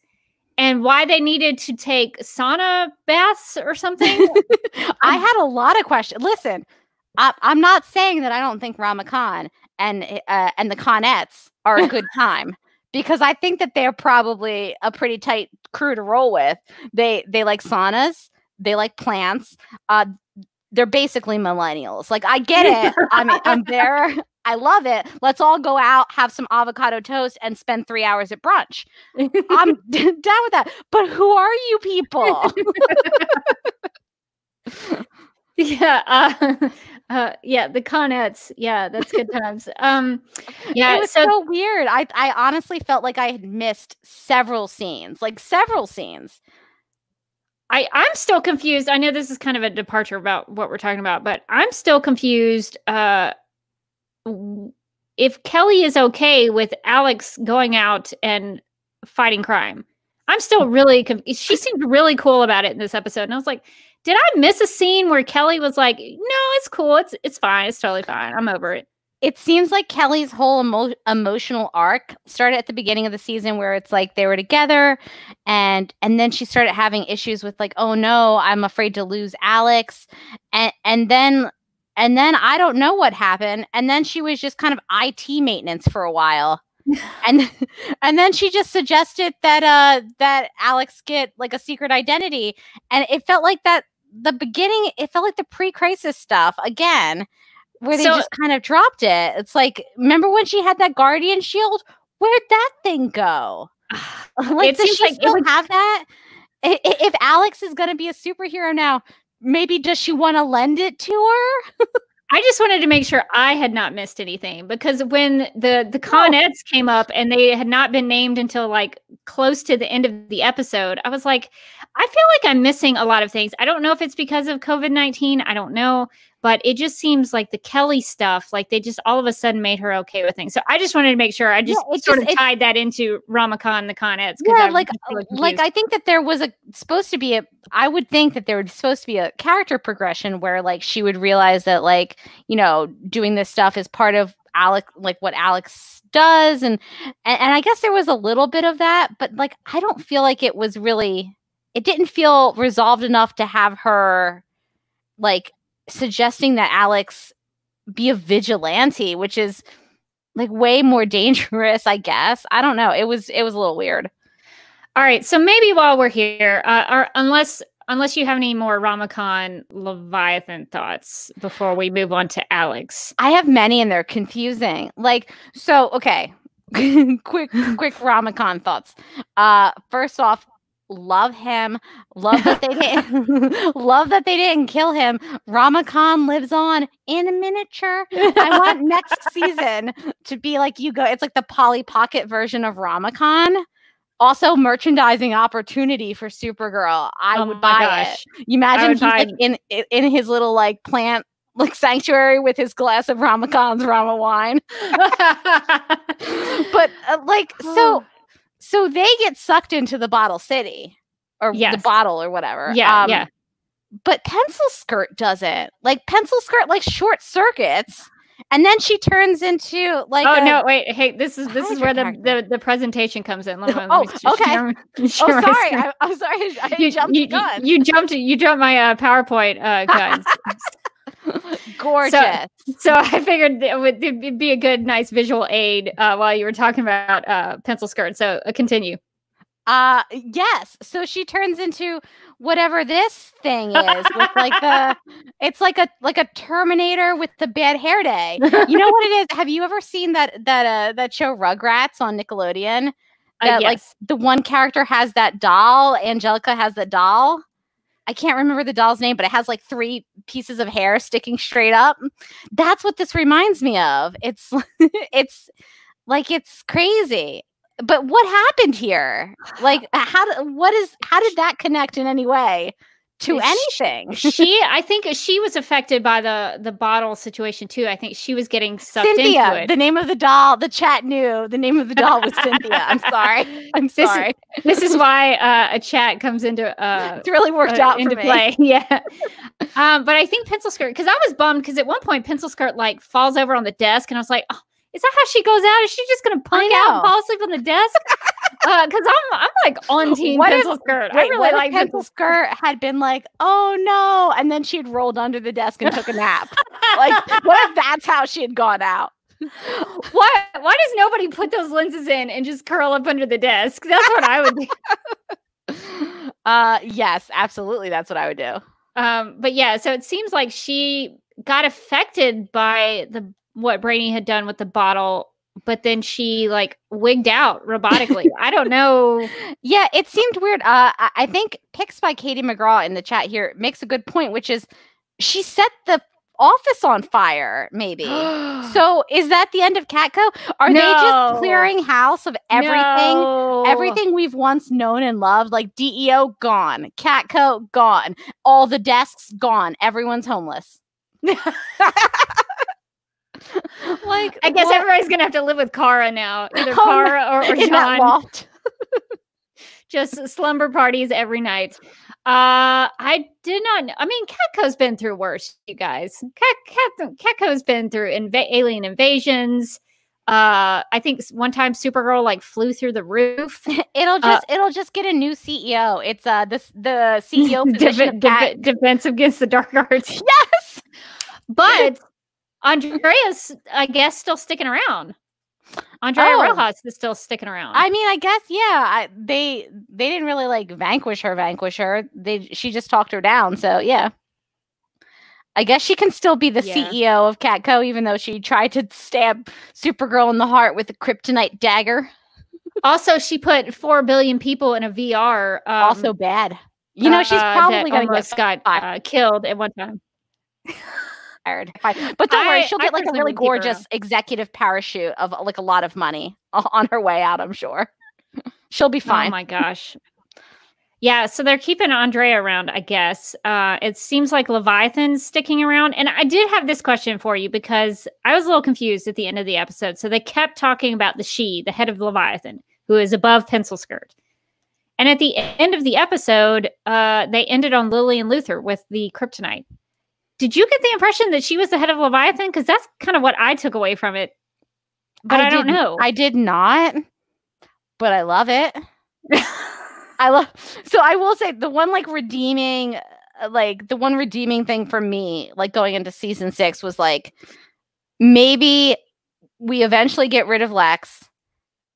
and why they needed to take sauna baths or something. I had a lot of questions. Listen, I'm not saying that I don't think Ramakan and the Connettes are a good time, because I think that they're probably a pretty tight crew to roll with. They like saunas, they like plants. They're basically millennials. Like, I get it. I mean, I'm there. I love it. Let's all go out, have some avocado toast, and spend 3 hours at brunch. I'm down with that. But who are you people? Yeah. Yeah, the Connettes. Yeah, that's good times. Yeah, it was so weird. I honestly felt like I had missed several scenes. I'm still confused. I know this is kind of a departure about what we're talking about, but I'm still confused if Kelly is okay with Alex going out and fighting crime. I'm still really confused. She seemed really cool about it in this episode. And I was like, did I miss a scene where Kelly was like, no, it's cool. It's fine. It's totally fine. I'm over it. It seems like Kelly's whole emotional arc started at the beginning of the season, where it's like they were together, and then she started having issues with, like, oh no, I'm afraid to lose Alex, and then I don't know what happened, and then she was just kind of IT maintenance for a while, and then she just suggested that Alex get like a secret identity, and it felt like that the beginning. It felt like the pre-crisis stuff again, where they just kind of dropped it. It's like, remember when she had that Guardian shield? Where'd that thing go? Like, does she still have that? If Alex is going to be a superhero now, maybe does she want to lend it to her? I just wanted to make sure I had not missed anything, because when the Connettes came up and they had not been named until like close to the end of the episode, I was like, I feel like I'm missing a lot of things. I don't know if it's because of COVID-19. I don't know. But it just seems like the Kelly stuff, like they just all of a sudden made her okay with things. So I just wanted to make sure I just tied that into Ramakan and the Connettes. Yeah, like I think that there was I would think that there was supposed to be a character progression where like she would realize that, like, you know, doing this stuff is part of Alex, like what Alex does. And I guess there was a little bit of that, but like, I don't feel like it didn't feel resolved enough to have her like suggesting that Alex be a vigilante, which is like way more dangerous, I guess. I don't know. It was a little weird. All right. So maybe while we're here, unless you have any more Ramakan Leviathan thoughts before we move on to Alex. I have many and they're confusing. Like, so, okay. quick Ramakan thoughts. First off, love him. Love that they didn't kill him. Ramakan lives on in a miniature. I want next season to be like you go. It's like the Polly Pocket version of Ramakan. Also, merchandising opportunity for Supergirl. I would buy it. You imagine he's like in his little like plant like sanctuary with his glass of Ramakan's Rama wine. But so they get sucked into the Bottle City, or the bottle or whatever. Yeah. But Pencil Skirt doesn't. Like, Pencil Skirt like short circuits, and then she turns into like. Oh no! Wait, hey, this is where the presentation comes in. Okay. I'm sorry. I'm sorry. I jumped the gun. You jumped my PowerPoint guns. Gorgeous. So I figured it'd be a good, nice visual aid while you were talking about Pencil Skirt. So continue. Yes. So she turns into whatever this thing is with it's like a Terminator with the bad hair day. You know what it is? Have you ever seen that show Rugrats on Nickelodeon? That like the one character has that doll. Angelica has the doll. I can't remember the doll's name, but it has like 3 pieces of hair sticking straight up. That's what this reminds me of. It's crazy. But what happened here? Like, how did that connect in any way to anything? I think she was affected by the bottle situation too. I think she was getting sucked Cynthia, into it. The name of the doll, the chat knew the name of the doll was Cynthia. I'm sorry. This is why a chat comes into it's really worked out into for play. Yeah. But I think Pencil Skirt, because I was bummed because at one point Pencil Skirt like falls over on the desk and I was like, oh, Is that how she goes out? Is she just gonna punk out and fall asleep on the desk? Because I'm like on team pencil skirt. I really like pencil skirt had been like, oh no, and then she'd rolled under the desk and took a nap. Like, what if that's how she had gone out? Why does nobody put those lenses in and just curl up under the desk? That's what I would do. Yes, absolutely, that's what I would do. But yeah, so it seems like she got affected by what Brainy had done with the bottle, but then she like wigged out robotically. I don't know. Yeah, it seemed weird. I think Picks by Katie McGraw in the chat here makes a good point, which is she set the office on fire, maybe. So is that the end of Catco? Are they just clearing house of everything? Everything we've once known and loved, like DEO gone, Catco gone, all the desks gone, everyone's homeless. Like, I guess everybody's gonna have to live with Korra now. Either Korra or John. Just slumber parties every night. I did not. I mean, Catco's been through worse, you guys. Catco's been through alien invasions. I think one time Supergirl like flew through the roof. It'll just get a new CEO. It's the CEO position Defense Against the Dark Arts. Yes, but Andrea's, I guess, still sticking around. Andrea Rojas is still sticking around. I mean, I guess, yeah. They didn't really like vanquish her. She just talked her down. So yeah, I guess she can still be the CEO of Catco, even though she tried to stab Supergirl in the heart with a kryptonite dagger. Also, she put 4 billion people in a VR. Also bad. You know, she's probably going to get killed at one time. But don't worry, she'll get like a really gorgeous executive parachute of like a lot of money on her way out, I'm sure. She'll be fine. Oh my gosh. Yeah, so they're keeping Andrea around, I guess. It seems like Leviathan's sticking around. And I did have this question for you because I was a little confused at the end of the episode. So they kept talking about the head of Leviathan, who is above Pencil Skirt. And at the end of the episode, they ended on Lillian Luthor with the kryptonite. Did you get the impression that she was the head of Leviathan? Because that's kind of what I took away from it. But I don't know. I did not, but I love it. So I will say the one redeeming thing for me, like going into season 6 was like, maybe we eventually get rid of Lex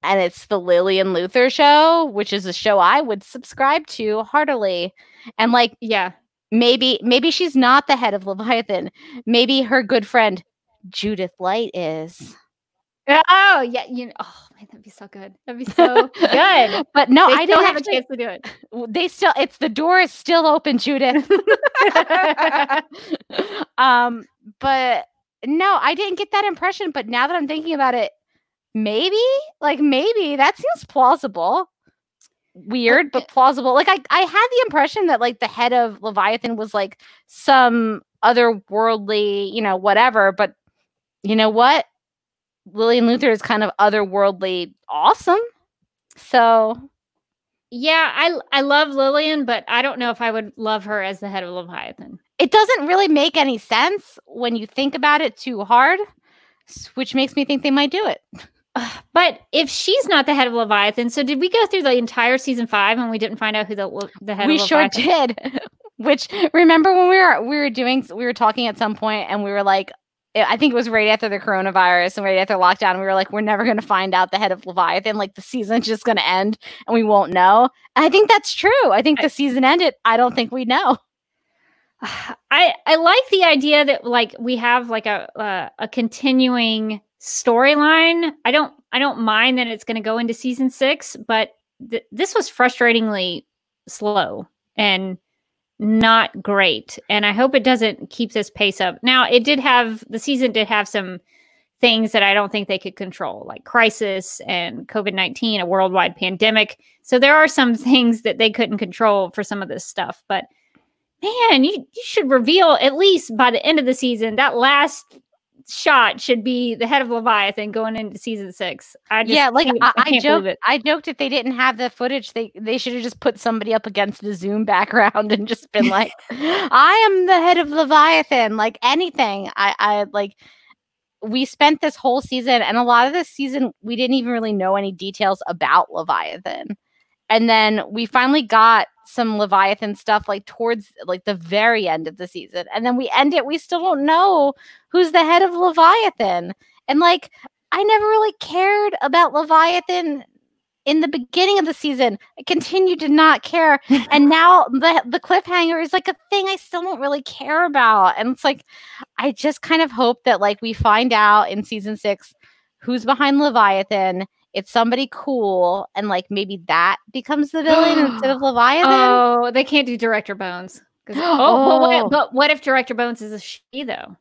and it's the Lillian Luthor show, which is a show I would subscribe to heartily. And like, yeah. Maybe she's not the head of Leviathan. Maybe her good friend Judith Light is. Oh yeah, oh man, that'd be so good. That'd be so good. But no, I didn't have a chance to do it. The door is still open, Judith. But no, I didn't get that impression. But now that I'm thinking about it, maybe that seems plausible. Weird, but plausible. Like I had the impression that like the head of Leviathan was like some otherworldly, whatever. But you know what? Lillian Luthor is kind of otherworldly awesome. So yeah, I love Lillian, but I don't know if I would love her as the head of Leviathan. It doesn't really make any sense when you think about it too hard, which makes me think they might do it. But if she's not the head of Leviathan, so did we go through the entire season 5 and we didn't find out who the head of Leviathan? We sure did. Which, remember when we were talking at some point and we were like, I think it was right after the coronavirus and right after lockdown, we were like, we're never going to find out the head of Leviathan. Like the season's just going to end and we won't know. And I think that's true. I think the season ended. I don't think we know. I like the idea that like we have like a continuing storyline. I don't mind that it's going to go into season 6, but this was frustratingly slow and not great. And I hope it doesn't keep this pace up. Now, the season did have some things that I don't think they could control, like crisis and COVID-19, a worldwide pandemic. So there are some things that they couldn't control for some of this stuff. But man, you should reveal at least by the end of the season, that last shot should be the head of Leviathan going into season 6. I joked if they didn't have the footage, they should have just put somebody up against the Zoom background and just been like, I am the head of Leviathan, like anything. I like we spent this whole season, and a lot of this season, we didn't even really know any details about Leviathan. And then we finally got some Leviathan stuff like towards like the very end of the season. And then we end it, we still don't know who's the head of Leviathan. And like, I never really cared about Leviathan in the beginning of the season. I continue to not care. And now the cliffhanger is like a thing I still don't really care about. And it's like, I just kind of hope that like we find out in season 6 who's behind Leviathan. It's somebody cool, and like maybe that becomes the villain instead of Leviathan. Oh, they can't do Director Bones. But what if Director Bones is a she though?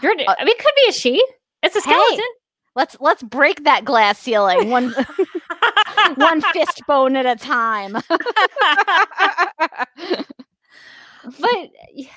I mean, it could be a she. It's a skeleton. Hey, let's break that glass ceiling one fist bone at a time. But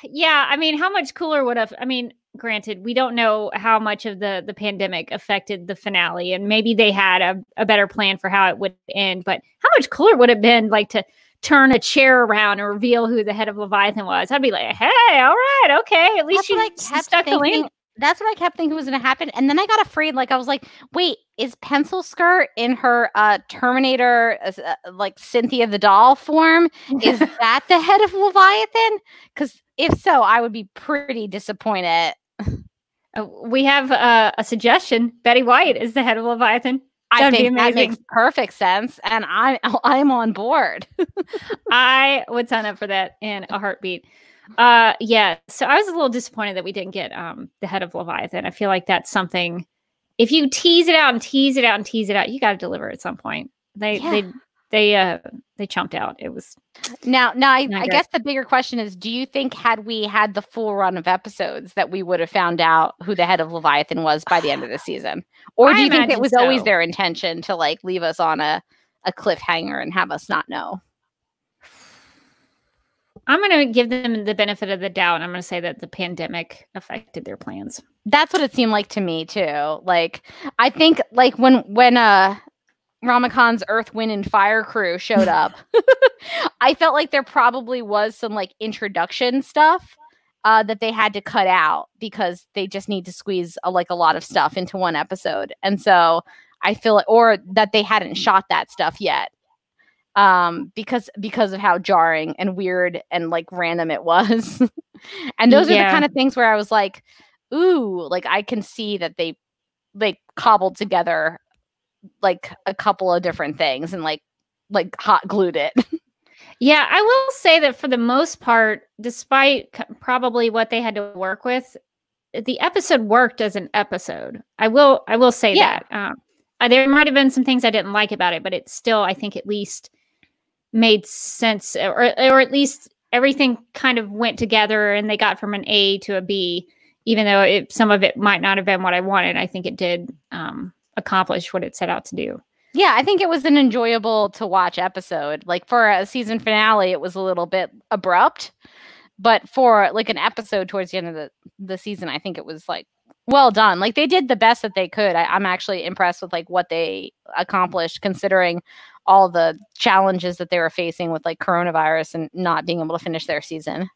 yeah, I mean, how much cooler would have? I mean, granted, we don't know how much of the pandemic affected the finale, and maybe they had a better plan for how it would end. But how much cooler would it have been like to turn a chair around and reveal who the head of Leviathan was? I'd be like, hey, all right, okay, at least you stuck the landing. That's what I kept thinking was going to happen. And then I got afraid. Like, I was like, wait, is Pencil Skirt in her Terminator, like Cynthia the Doll form? Is that the head of Leviathan? Because if so, I would be pretty disappointed. We have a suggestion. Betty White is the head of Leviathan. I think that makes perfect sense. And I'm on board. I would sign up for that in a heartbeat. Yeah, so I was a little disappointed that we didn't get the head of Leviathan. I feel like that's something, if you tease it out and tease it out and tease it out, you got to deliver at some point. They chumped out. It was now I guess the bigger question is, do you think had we had the full run of episodes that we would have found out who the head of Leviathan was by the end of the season? Or do you think it was always their intention to like leave us on a cliffhanger and have us not know? I'm going to give them the benefit of the doubt. I'm going to say that the pandemic affected their plans. That's what it seemed like to me too. Like, I think like when Ramakan's Earth, Wind, and Fire crew showed up, I felt like there probably was some like introduction stuff that they had to cut out because they just need to squeeze a lot of stuff into one episode. And so I feel like, or that they hadn't shot that stuff yet. Because of how jarring and weird and like random it was. And those are the kind of things where I was like, ooh, like I can see that they cobbled together like a couple of different things and like hot glued it. Yeah, I will say that for the most part, despite probably what they had to work with, the episode worked as an episode. I will say that. There might have been some things I didn't like about it, but it still, I think, at least made sense, or at least everything kind of went together and they got from an A to a B, even though some of it might not have been what I wanted. I think it did accomplish what it set out to do. Yeah, I think it was an enjoyable to watch episode. Like for a season finale, it was a little bit abrupt, but for like an episode towards the end of the season, I think it was like well done. Like they did the best that they could. I'm actually impressed with like what they accomplished, considering all the challenges that they were facing with like coronavirus and not being able to finish their season.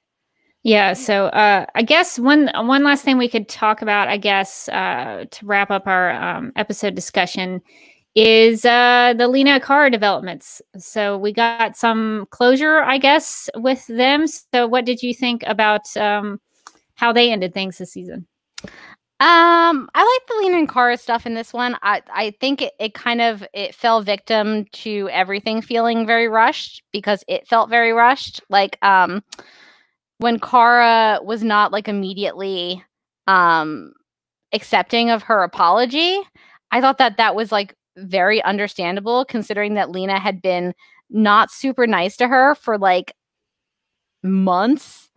Yeah. So I guess one last thing we could talk about, I guess, to wrap up our episode discussion is the Lena Korra developments. So we got some closure, I guess, with them. So what did you think about how they ended things this season? I like the Lena and Korra stuff in this one. I think it fell victim to everything feeling very rushed because it felt very rushed. Like when Korra was not like immediately accepting of her apology, I thought that was like very understandable, considering that Lena had been not super nice to her for like months.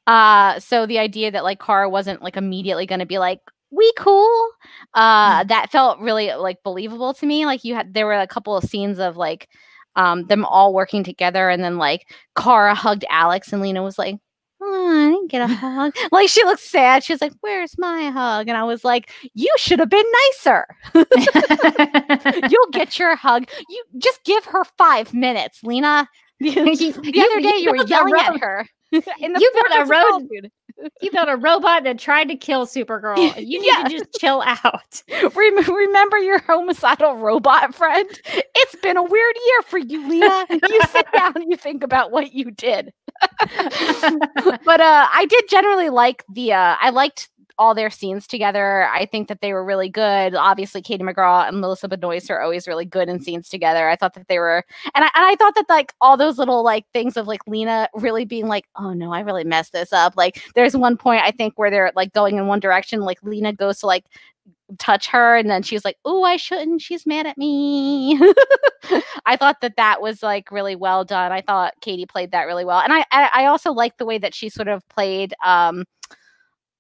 So the idea that like Korra wasn't like immediately going to be like, we cool, that felt really like believable to me. Like there were a couple of scenes of like them all working together, and then like Korra hugged Alex and Lena was like, oh, I didn't get a hug. Like she looked sad. She was like, where's my hug? And I was like, you should have been nicer. You'll get your hug. You just give her 5 minutes, Lena. The other day you were yelling at her. In the You built a robot that tried to kill Supergirl. You need to just chill out. Remember your homicidal robot friend? It's been a weird year for you, Lena. You sit down and you think about what you did. But I did generally like I liked all their scenes together. I think that they were really good. Obviously, Katie McGraw and Melissa Benoist are always really good in scenes together. I thought that they were, and I thought that like all those little like things of like Lena really being like, oh no, I really messed this up. Like there's one point I think where they're like going in one direction, like Lena goes to like touch her and then she's like, oh, I shouldn't, she's mad at me. I thought that was like really well done. I thought Katie played that really well, and I also liked the way that she sort of played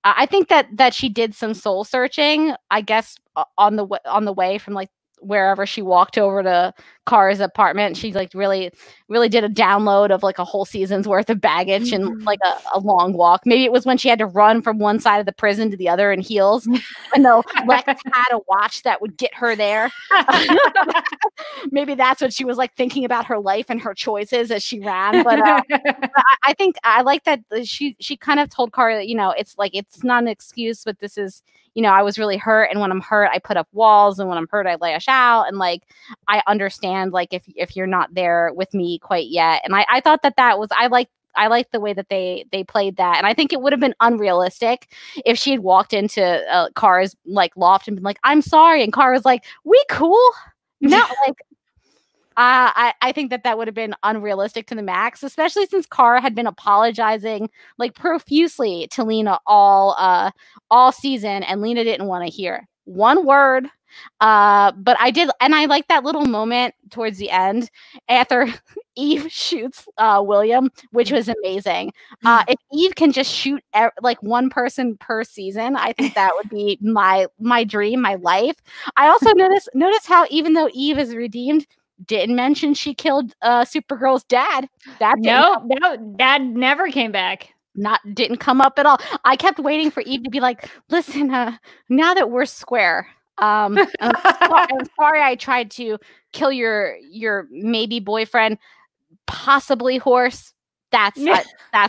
I think that she did some soul searching, I guess, on the way from like wherever she walked over to Kara's apartment. She like really did a download of like a whole season's worth of baggage and like a long walk. Maybe it was when she had to run from one side of the prison to the other in heels. And though Lex had a watch that would get her there. Maybe that's what she was like thinking about her life and her choices as she ran. But I think I like that she kind of told Kara that, you know, it's like, it's not an excuse, but this is, you know, I was really hurt, and when I'm hurt, I put up walls, and when I'm hurt, I lash out, and like I understand like if you're not there with me quite yet. And I thought that was I liked the way that they played that, and I think it would have been unrealistic if she had walked into Kara's like loft and been like, "I'm sorry," and Kara's like, "We cool?" No, like. I think that would have been unrealistic to the max, especially since Kara had been apologizing like profusely to Lena all season, and Lena didn't want to hear one word. But I did, and I like that little moment towards the end after Eve shoots William, which was amazing. If Eve can just shoot like one person per season, I think that would be my dream, my life. I also notice how even though Eve is redeemed, didn't mention she killed Supergirl's dad. Dad never came back. Didn't come up at all. I kept waiting for Eve to be like, listen, now that we're square, I'm sorry I tried to kill your maybe boyfriend, possibly horse. That's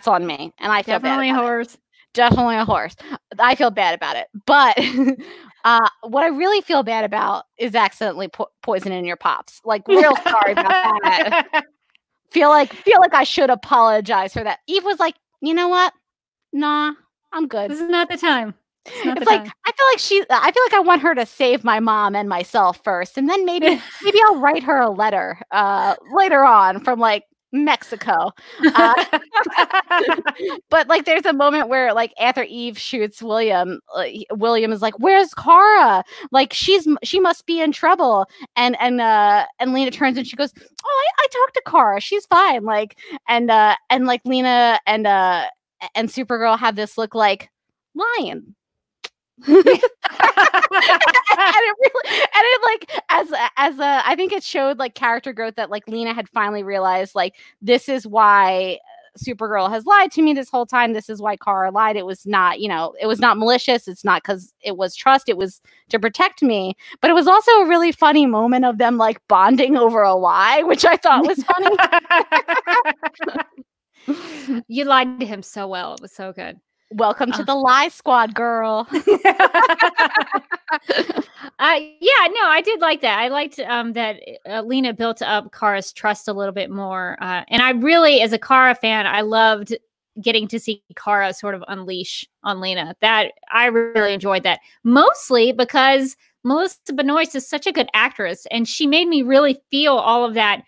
on me, and I feel definitely bad. Horse. Definitely a horse. I feel bad about it, but what I really feel bad about is accidentally poisoning your pops. Like, real sorry about that. Feel like I should apologize for that. Eve was like, you know what? Nah, I'm good. This is not the time. It's like time. I feel like I want her to save my mom and myself first, and then maybe I'll write her a letter later on from like Mexico. But like there's a moment where like after Eve shoots William, William is like, where's Kara? Like she must be in trouble. And Lena turns and she goes, oh, I talked to Kara, she's fine. Like and like Lena and Supergirl have this look like lion. I think it showed like character growth that like Lena had finally realized like this is why Supergirl has lied to me this whole time. This is why Kara lied. It was not, you know, it was not malicious. It's not because it was trust. It was to protect me. But it was also a really funny moment of them like bonding over a lie, which I thought was funny. You lied to him so well. It was so good. Welcome to the Lie Squad, girl. I did like that. I liked that Lena built up Kara's trust a little bit more. And I really, as a Kara fan, I loved getting to see Kara sort of unleash on Lena. That I really enjoyed that, mostly because Melissa Benoist is such a good actress, and she made me really feel all of that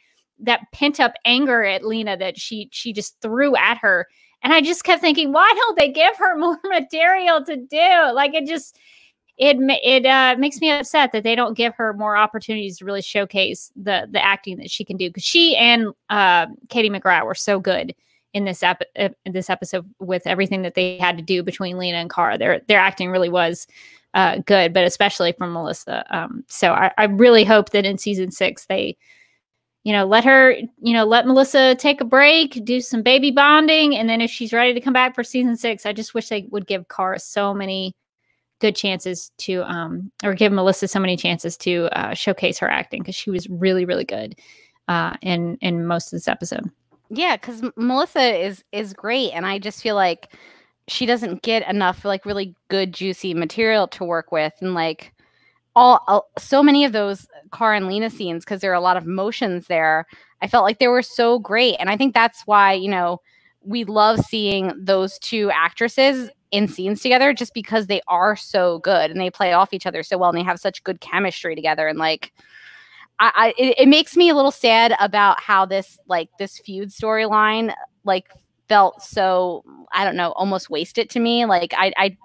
pent up anger at Lena that she just threw at her. And I just kept thinking, why don't they give her more material to do? Like it makes me upset that they don't give her more opportunities to really showcase the acting that she can do. Because she and Katie McGraw were so good in this episode with everything that they had to do between Lena and Kara. Their acting really was good, but especially from Melissa. So I really hope that in season 6 they, let Melissa take a break, do some baby bonding. And then if she's ready to come back for season 6, I just wish they would give Kara so many good chances to, or give Melissa so many chances to showcase her acting, because she was really, really good in most of this episode. Yeah, because Melissa is great. And I just feel like she doesn't get enough like really good juicy material to work with, and like so many of those Korra and Lena scenes, because there are a lot of emotions there, I felt like they were so great. And I think that's why, you know, we love seeing those two actresses in scenes together, just because they are so good and they play off each other so well and they have such good chemistry together. And like it makes me a little sad about how this feud storyline like felt so, I don't know, almost wasted to me. Like I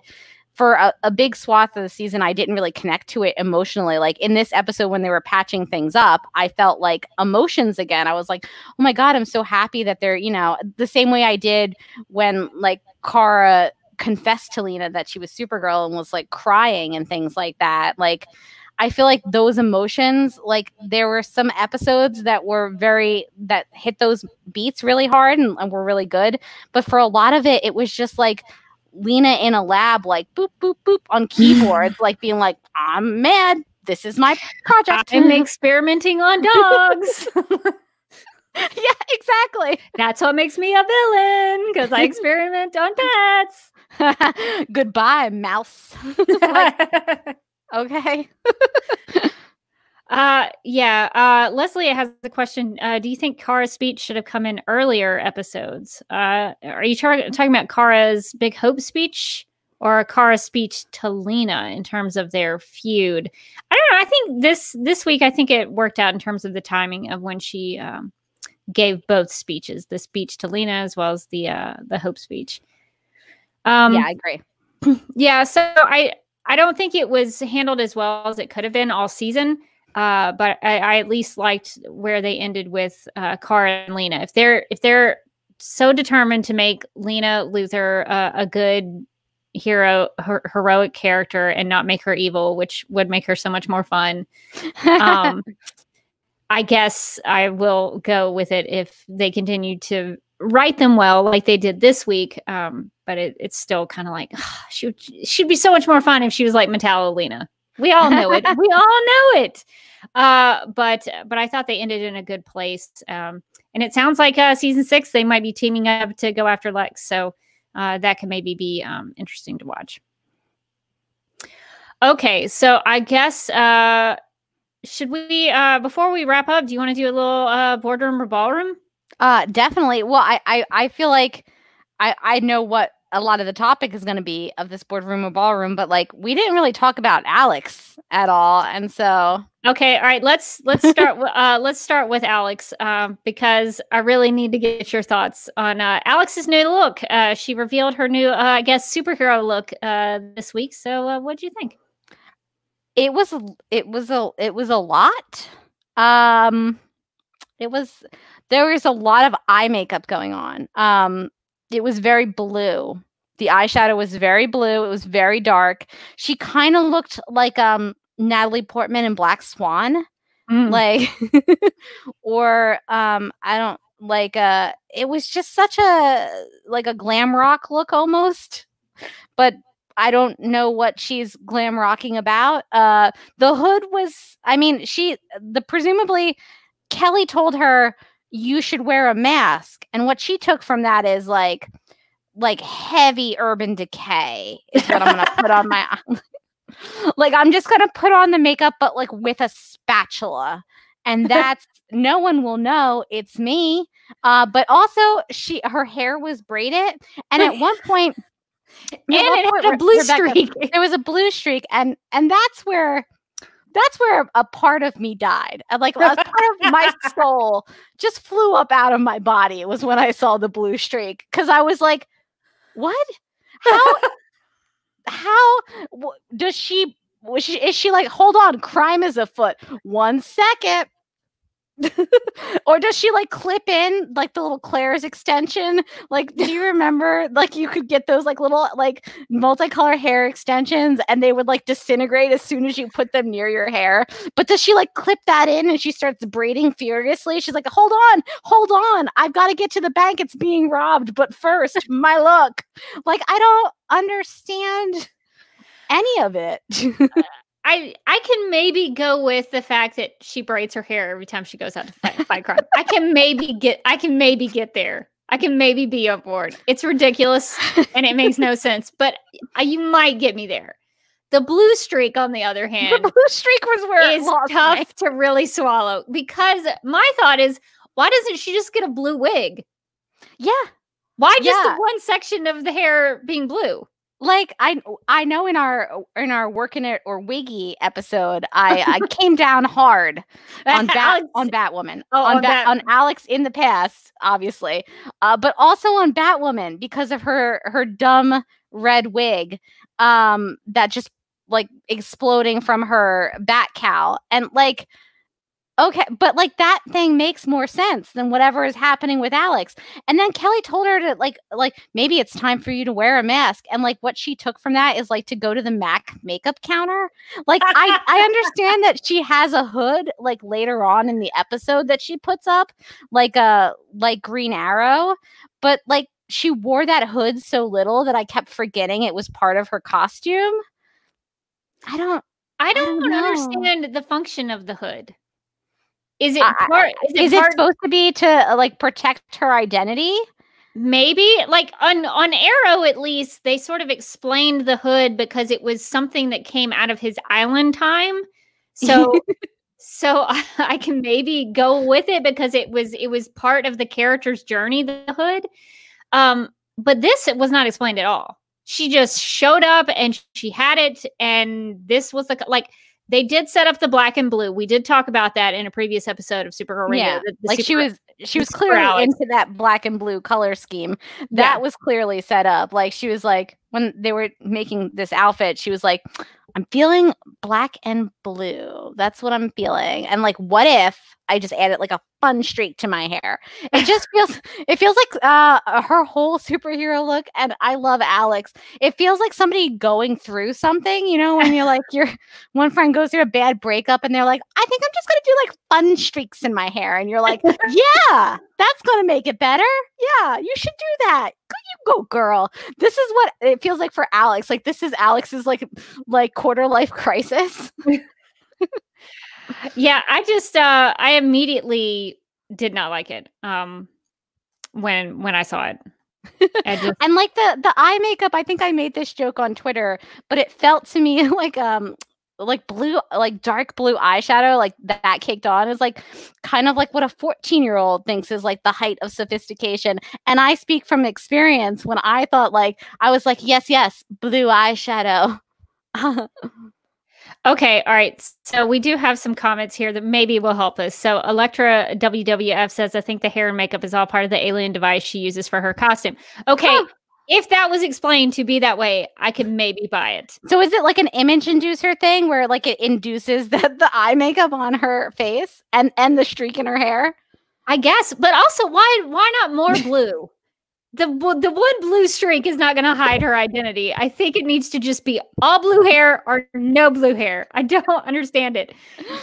for a big swath of the season, I didn't really connect to it emotionally. Like in this episode, when they were patching things up, I felt like emotions again. I was like, oh my God, I'm so happy that they're, you know, the same way I did when like Korra confessed to Lena that she was Supergirl and was like crying and things like that. Like, I feel like those emotions, like there were some episodes that hit those beats really hard and were really good. But for a lot of it, it was just like Lena in a lab, like boop, boop, boop on keyboards, like being like, I'm mad. This is my project. I'm experimenting on dogs. Yeah, exactly. That's what makes me a villain, because I experiment on pets. Goodbye, mouse. Like, okay. Leslie has a question. Do you think Kara's speech should have come in earlier episodes? Are you talking about Kara's Big Hope speech or Kara's speech to Lena in terms of their feud? I don't know. I think this week, I think it worked out in terms of the timing of when she gave both speeches, the speech to Lena as well as the Hope speech. Yeah, I agree. Yeah, so I don't think it was handled as well as it could have been all season, but I at least liked where they ended with Korra and Lena. If they're so determined to make Lena Luthor a good heroic character and not make her evil, which would make her so much more fun, I guess I will go with it if they continue to write them well like they did this week. But it's still kind of like, she'd be so much more fun if she was like Metallo-Lena. We all know it. We all know it. But I thought they ended in a good place. And it sounds like season 6, they might be teaming up to go after Lex. So that can maybe be interesting to watch. Okay, so I guess should we before we wrap up, do you want to do a little boardroom or ballroom? Definitely. Well, I feel like I know what a lot of the topic is going to be of this boardroom or ballroom, but like we didn't really talk about Alex at all, and so okay, all right, let's start let's start with Alex because I really need to get your thoughts on Alex's new look. She revealed her new I guess superhero look this week. So what did you think? It was a lot. There was a lot of eye makeup going on. It was very blue. The eyeshadow was very blue. It was very dark. She kind of looked like Natalie Portman in Black Swan. Like or I don't like it was just such a like a glam rock look almost. But I don't know what she's glam rocking about. The hood was, I mean, presumably Kelly told her you should wear a mask. And what she took from that is like heavy Urban Decay is what I'm going to put on my, like, I'm just going to put on the makeup, but like with a spatula. And that's, no one will know it's me. But also her hair was braided. And at one point, and it had a blue streak. There was a blue streak, and that's where a part of me died. Like a part of my soul just flew up out of my body. It was when I saw the blue streak, because I was like, "What? How does she? Is she like? Hold on, crime is afoot. 1 second." Or does she like clip in like the little Claire's extension? Like, do you remember like you could get those like little like multicolor hair extensions and they would like disintegrate as soon as you put them near your hair? But does she like clip that in and she starts braiding furiously? She's like, hold on, I've got to get to the bank. It's being robbed. But first, my look. Like, I don't understand any of it. I can maybe go with the fact that she braids her hair every time she goes out to fight crime. I can maybe get there. I can maybe be on board. It's ridiculous and it makes no sense, but you might get me there. The blue streak, on the other hand, the blue streak was where is tough to really swallow, because my thought is, why doesn't she just get a blue wig? Yeah. Why just the one section of the hair being blue? Like, I know in our Working It or Wiggy episode, I came down hard on Batwoman. On Alex in the past, obviously. But also on Batwoman because of her dumb red wig that just like exploding from her bat cowl. And like, okay, but like that thing makes more sense than whatever is happening with Alex. And then Kelly told her to like maybe it's time for you to wear a mask. And like what she took from that is like to go to the MAC makeup counter. Like I understand that she has a hood like later on in the episode that she puts up like Green Arrow, but like she wore that hood so little that I kept forgetting it was part of her costume. I don't understand the function of the hood. Is it supposed to be to like protect her identity? Maybe like on Arrow, at least they sort of explained the hood because it was something that came out of his island time. So I can maybe go with it because it was part of the character's journey, the hood. But it was not explained at all. She just showed up and she had it, and this was like. They did set up the black and blue. We did talk about that in a previous episode of Supergirl Radio. Yeah, like she was clearly into that black and blue color scheme. That was clearly set up. Like she was like, when they were making this outfit, she was like, I'm feeling black and blue. That's what I'm feeling. And like, what if I just added like a fun streak to my hair? It feels like her whole superhero look. And I love Alex. It feels like somebody going through something, you know, when you're like, your one friend goes through a bad breakup and they're like, I think I'm just going to do like fun streaks in my hair. And you're like, yeah, that's going to make it better. Yeah, you should do that. You go, girl. This is what it feels like for Alex. Like this is Alex's like quarter life crisis. Yeah, I immediately did not like it when I saw it. And like the eye makeup, I think I made this joke on Twitter, but it felt to me like blue, like dark blue eyeshadow, like that caked on is like kind of like what a 14-year-old thinks is like the height of sophistication. And I speak from experience when I thought like, I was like, yes, blue eyeshadow. Okay, all right. So we do have some comments here that maybe will help us. So Electra WWF says, I think the hair and makeup is all part of the alien device she uses for her costume. Okay. If that was explained to be that way, I could maybe buy it. So is it like an image inducer thing where like it induces the eye makeup on her face and the streak in her hair? I guess, but also why not more blue? The one blue streak is not going to hide her identity. I think it needs to just be all blue hair or no blue hair. I don't understand it.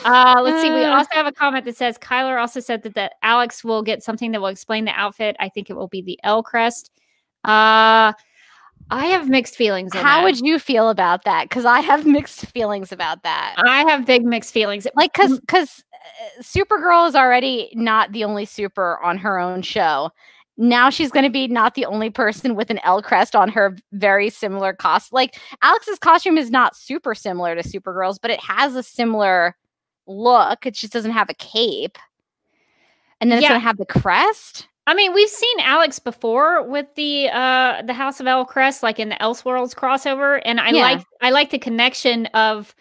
Let's see. We also have a comment that says, Kyler also said that Alex will get something that will explain the outfit. I think it will be the L crest. I have mixed feelings. How would you feel about that? Because I have mixed feelings about that. I have big mixed feelings. Like, because Supergirl is already not the only super on her own show. Now she's going to be not the only person with an L crest on her very similar costume. Like, Alex's costume is not super similar to Supergirl's, but it has a similar look. It just doesn't have a cape. And then it's going to have the crest. I mean, we've seen Alex before with the House of L crest, like in the Elseworlds crossover, and I like the connection of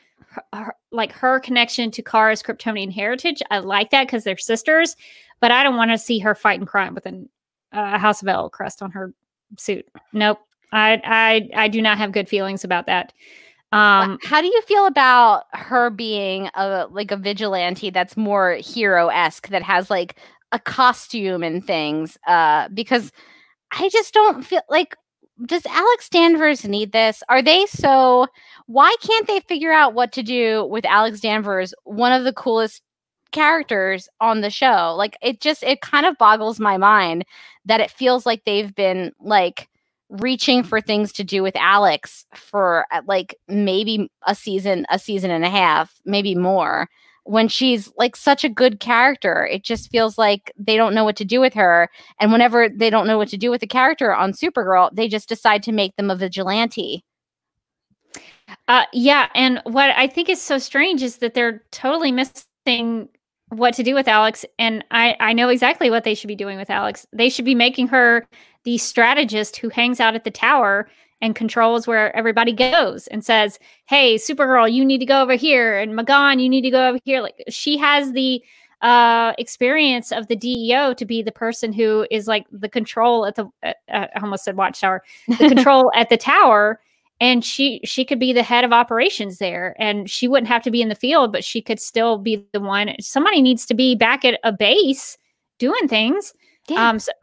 her connection to Kara's Kryptonian heritage. I like that because they're sisters, but I don't want to see her fighting crime with a House of L crest on her suit. Nope, I do not have good feelings about that. How do you feel about her being a vigilante that's more hero-esque, that has like a costume and things? Because I just don't feel like, does Alex Danvers need this? Why can't they figure out what to do with Alex Danvers, one of the coolest characters on the show? Like, it kind of boggles my mind that it feels like they've been like reaching for things to do with Alex for like maybe a season and a half, maybe more. when she's like such a good character. It just feels like they don't know what to do with her. And whenever they don't know what to do with the character on Supergirl, they just decide to make them a vigilante. Yeah, and what I think is so strange is that they're totally missing what to do with Alex, and I know exactly what they should be doing with Alex. They should be making her the strategist who hangs out at the tower and controls where everybody goes and says, hey, Supergirl, you need to go over here, and Mcgann, you need to go over here. Like, she has the experience of the DEO to be the person who is like the control at the I almost said watchtower, the control at the tower. And she could be the head of operations there, and she wouldn't have to be in the field, but she could still be the one. Somebody needs to be back at a base doing things. Yeah. So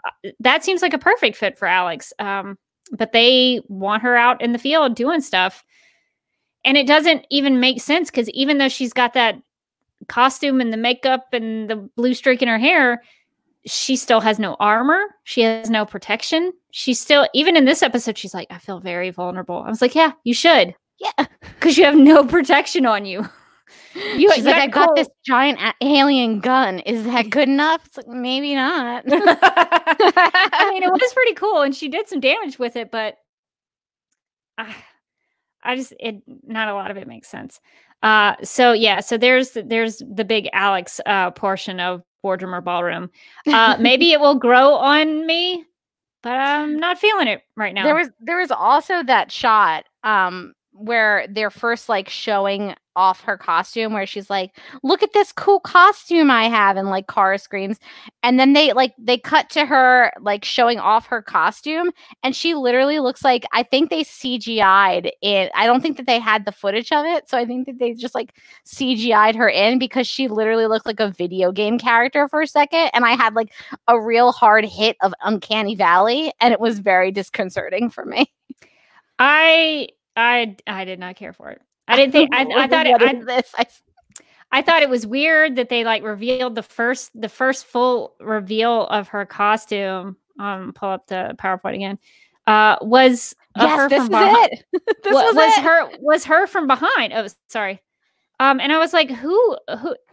that seems like a perfect fit for Alex. But they want her out in the field doing stuff. And it doesn't even make sense, because even though she's got that costume and the makeup and the blue streak in her hair, she still has no armor. She has no protection. She's still, even in this episode, she's like, I feel very vulnerable. I was like, yeah, you should. Yeah. Because you have no protection on you. She's like, I got this giant alien gun. Is that good enough? It's like, maybe not. I mean, it was pretty cool, and she did some damage with it, but not a lot of it makes sense. So there's the big Alex portion of Boardroom or Ballroom. Maybe it will grow on me, but I'm not feeling it right now. There was also that shot where they're first like showing off her costume, where she's like, look at this cool costume I have, and like Korra screams, and then they cut to her like showing off her costume, and she literally looks like, I think they CGI'd it. I don't think that they had the footage of it, so I think that they just like CGI'd her in, because she literally looked like a video game character for a second, and I had like a real hard hit of Uncanny Valley, and it was very disconcerting for me. I did not care for it. I didn't think I thought it was weird that they like revealed the first full reveal of her costume. Pull up the PowerPoint again. Was her from behind. Was her from behind. Oh, sorry. And I was like, who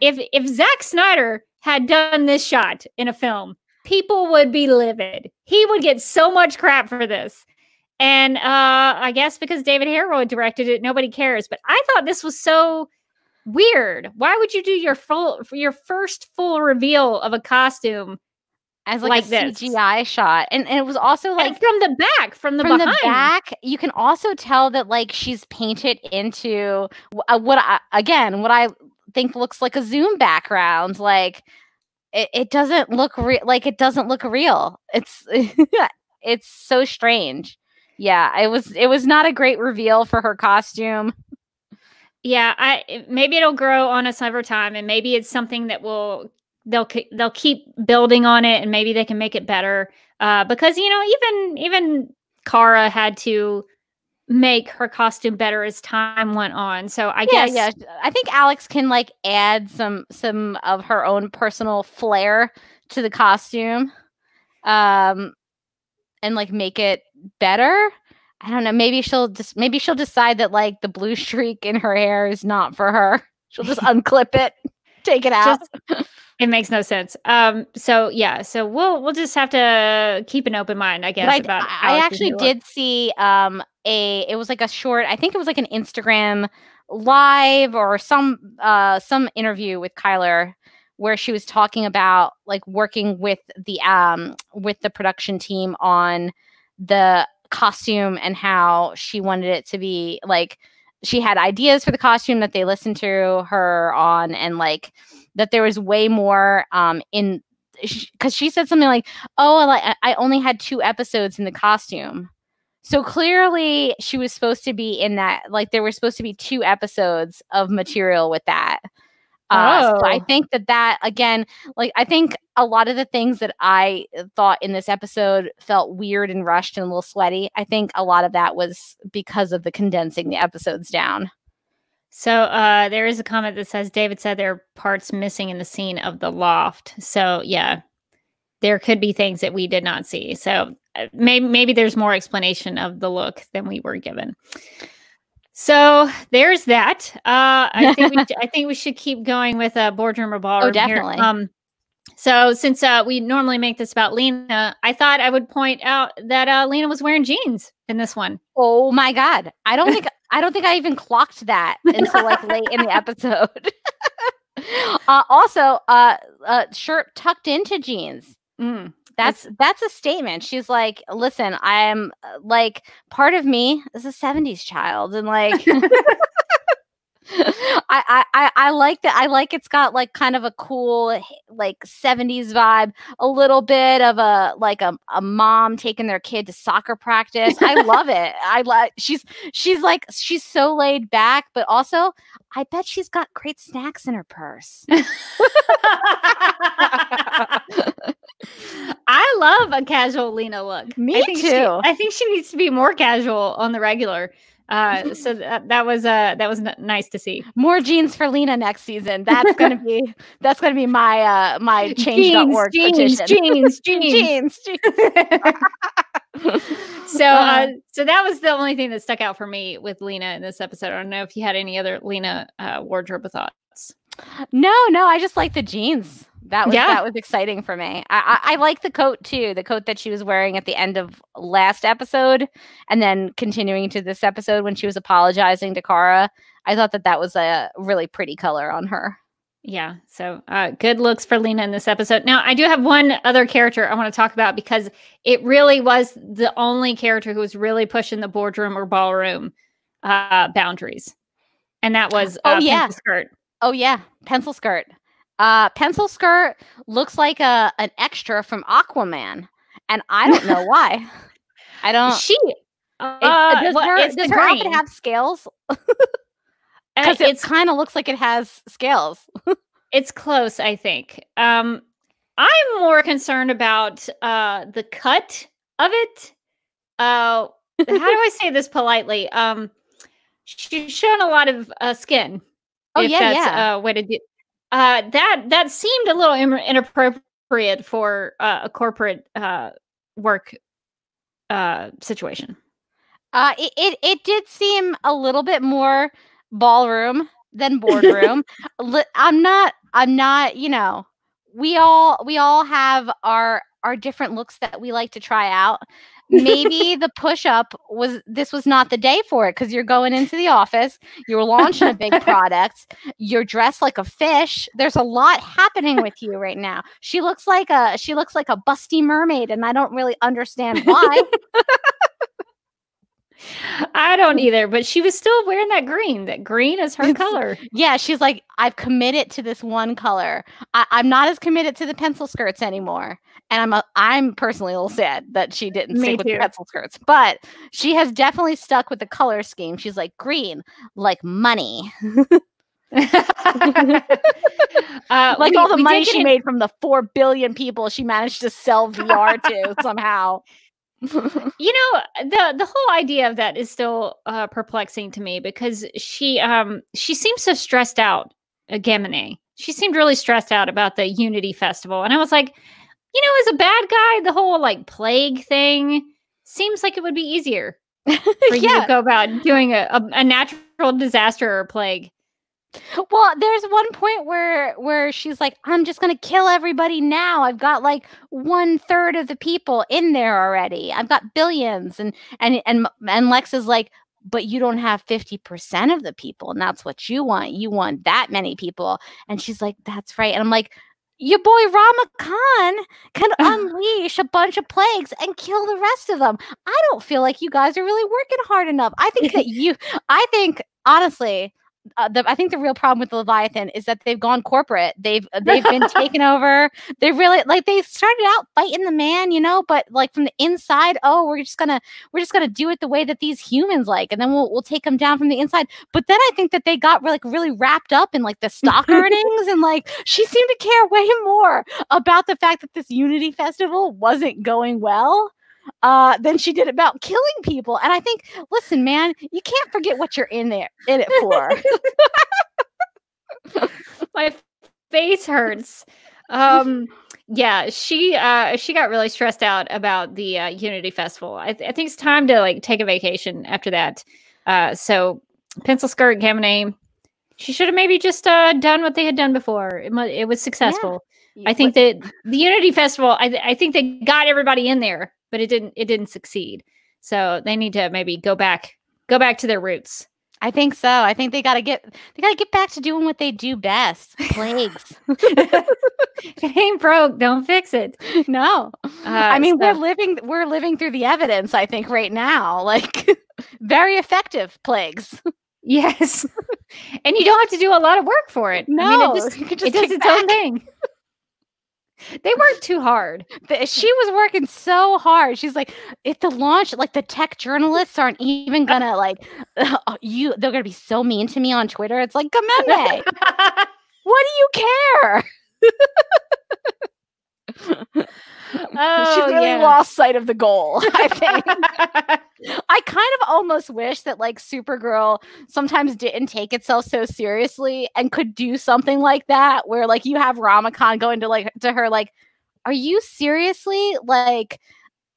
if Zack Snyder had done this shot in a film, people would be livid. He would get so much crap for this. And I guess because David Harrow directed it, nobody cares. But I thought this was so weird. Why would you do your first full reveal of a costume as like a this CGI shot? And it was also like, and from the back, from the back, you can also tell that like she's painted into what I think looks like a Zoom background. Like it doesn't look it doesn't look real. It's it's so strange. Yeah, it was not a great reveal for her costume. Yeah, maybe it'll grow on us over time, and maybe it's something that they'll keep building on it, and maybe they can make it better. Because even Korra had to make her costume better as time went on. So I guess I think Alex can like add some of her own personal flair to the costume, and like make it better. I don't know. Maybe she'll decide that like the blue streak in her hair is not for her. She'll just unclip it, take it out. It makes no sense. So we'll just have to keep an open mind, I guess. I actually did see it was like a short. I think it was like an Instagram live or some interview with Kyler, where she was talking about like working with the production team on the costume, and how she wanted it to be like, she had ideas for the costume that they listened to her on, and like that there was way more in, because she said something like, oh, like I only had 2 episodes in the costume. So clearly she was supposed to be in that, like there were supposed to be 2 episodes of material with that. So I think that again, like I think a lot of the things that I thought in this episode felt weird and rushed and a little sweaty, I think a lot of that was because of the condensing the episodes down. So there is a comment that says, David said there are parts missing in the scene of the loft. So yeah, there could be things that we did not see. So maybe there's more explanation of the look than we were given. So there's that. I think we should keep going with boardroom or ballroom definitely. here. So since we normally make this about Lena, I thought I would point out that Lena was wearing jeans in this one. Oh my God. I don't think I even clocked that until like late in the episode. Also, shirt tucked into jeans. That's a statement. She's like, listen, I'm like, part of me is a 70s child, and like I like that. I like it's got like kind of a cool like 70s vibe, a little bit of a mom taking their kid to soccer practice. I love it. I like she's so laid back, but also I bet she's got great snacks in her purse. I love a casual Lena look. Me too. I think she needs to be more casual on the regular. So that was nice to see. More jeans for Lena next season. That's gonna be my my change.org petition. Jeans. So so that was the only thing that stuck out for me with Lena in this episode. I don't know if you had any other Lena wardrobe thoughts. No, I just like the jeans. That was exciting for me. I like the coat too. The coat that she was wearing at the end of last episode, and then continuing to this episode when she was apologizing to Korra. I thought that was a really pretty color on her. Yeah. So good looks for Lena in this episode. Now, I do have one other character I want to talk about because it really was the only character who was really pushing the boardroom or ballroom boundaries, and that was Pencil Skirt. Oh yeah, Pencil Skirt. Pencil Skirt looks like an extra from Aquaman, and I don't know why. I don't. Does her outfit have scales? Because it kind of looks like it has scales. It's close, I think. I'm more concerned about the cut of it. How do I say this politely? She's shown a lot of skin. Oh, that's way to do. That seemed a little inappropriate for a corporate work situation. It did seem a little bit more ballroom than boardroom. I'm not, you know, we all have our different looks that we like to try out. Maybe the push-up was not the day for it because you're going into the office, you're launching a big product, you're dressed like a fish. There's a lot happening with you right now. She looks like a busty mermaid, and I don't really understand why. I don't either, but she was still wearing that green. That green is her color. Yeah, she's like, I've committed to this one color. I'm not as committed to the pencil skirts anymore. And I'm personally a little sad that she didn't stick with the pencil skirts. But she has definitely stuck with the color scheme. She's like, green, like money. Like all the money she made from the 4 billion people she managed to sell VR to somehow. You know, the whole idea of that is still perplexing to me because she seems so stressed out. Gamine, she seemed really stressed out about the Unity Festival, and I was like, you know, as a bad guy, the whole like plague thing seems like it would be easier for you to go about doing a natural disaster or plague. Well, there's one point where she's like, I'm just going to kill everybody now. I've got like 1/3 of the people in there already. I've got billions. And Lex is like, but you don't have 50% of the people. And that's what you want. You want that many people. And she's like, that's right. And I'm like, your boy Rama Khan can unleash a bunch of plagues and kill the rest of them. I don't feel like you guys are really working hard enough. I think honestly, I think the real problem with the Leviathan is that they've gone corporate. They've been taken over. They really they started out fighting the man, you know, but like from the inside, we're just gonna do it the way that these humans like, and then we'll take them down from the inside. But then I think that they got really wrapped up in like the stock earnings, and like she seemed to care way more about the fact that this Unity Festival wasn't going well than she did about killing people. And I think, listen, man, you can't forget what you're in it for. My face hurts. Yeah, she got really stressed out about the Unity Festival. I think it's time to like take a vacation after that. So Pencil skirt campaign. She should have maybe just done what they had done before. It was successful. Yeah. I think that the Unity Festival, I think they got everybody in there, but it didn't succeed. So they need to maybe go back to their roots. I think so. I think they gotta get back to doing what they do best. Plagues. If it ain't broke, don't fix it. No. I mean, we're living through the evidence, I think, right now. Like very effective plagues. Yes. And you don't have to do a lot of work for it. No, I mean, it does its own thing. They worked too hard. She was working so hard. She's like, at the launch, like the tech journalists aren't even gonna they're gonna be so mean to me on Twitter. It's like, Gamende, what do you care? She really lost sight of the goal, I think. I kind of almost wish that like Supergirl sometimes didn't take itself so seriously and could do something like that, where like you have Ramakan going to her like, are you seriously like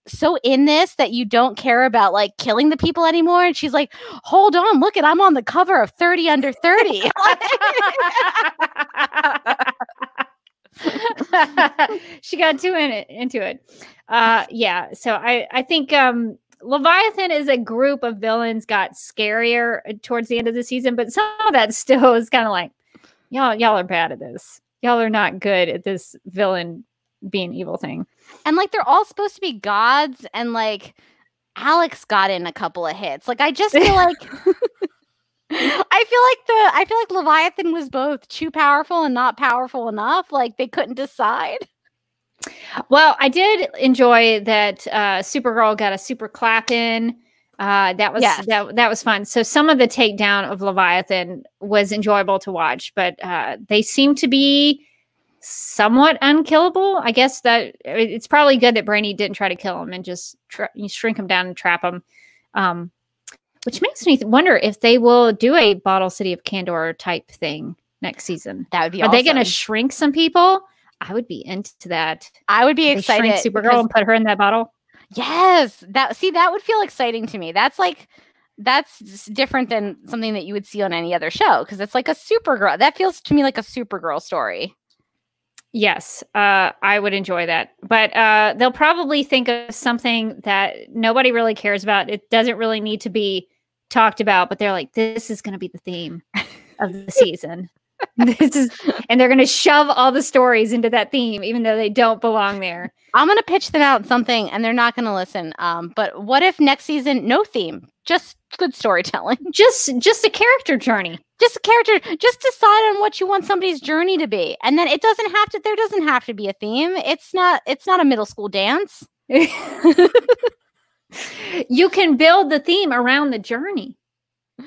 so in this that you don't care about like killing the people anymore? And she's like, hold on, look I'm on the cover of 30 Under 30. She got too into it. Yeah. So I think Leviathan as a group of villains got scarier towards the end of the season, but some of that still is kind of like, y'all are bad at this. Y'all are not good at this villain being evil thing. And like they're all supposed to be gods, and like Alex got in a couple of hits. Like I just feel like I feel like Leviathan was both too powerful and not powerful enough. Like they couldn't decide. Well, I did enjoy that Supergirl got a super clap in. That was fun. So some of the takedown of Leviathan was enjoyable to watch, but they seem to be somewhat unkillable. I guess that it's probably good that Brainy didn't try to kill him and just shrink him down and trap him. Which makes me wonder if they will do a Bottle City of Kandor type thing next season. That would be Are awesome. they going to shrink some people? I would be into that. I would be excited. Shrink Supergirl and put her in that bottle? Yes. That would feel exciting to me. That's different than something that you would see on any other show, because it's like a Supergirl. That feels to me like a Supergirl story. Yes, I would enjoy that. But they'll probably think of something that nobody really cares about. It doesn't really need to be talked about, but they're like, this is going to be the theme of the season. And they're going to shove all the stories into that theme, even though they don't belong there. I'm going to pitch them out something, and they're not going to listen. But what if next season, no theme, just good storytelling, just a character journey, just decide on what you want somebody's journey to be, and then there doesn't have to be a theme. It's not a middle school dance. You can build the theme around the journey.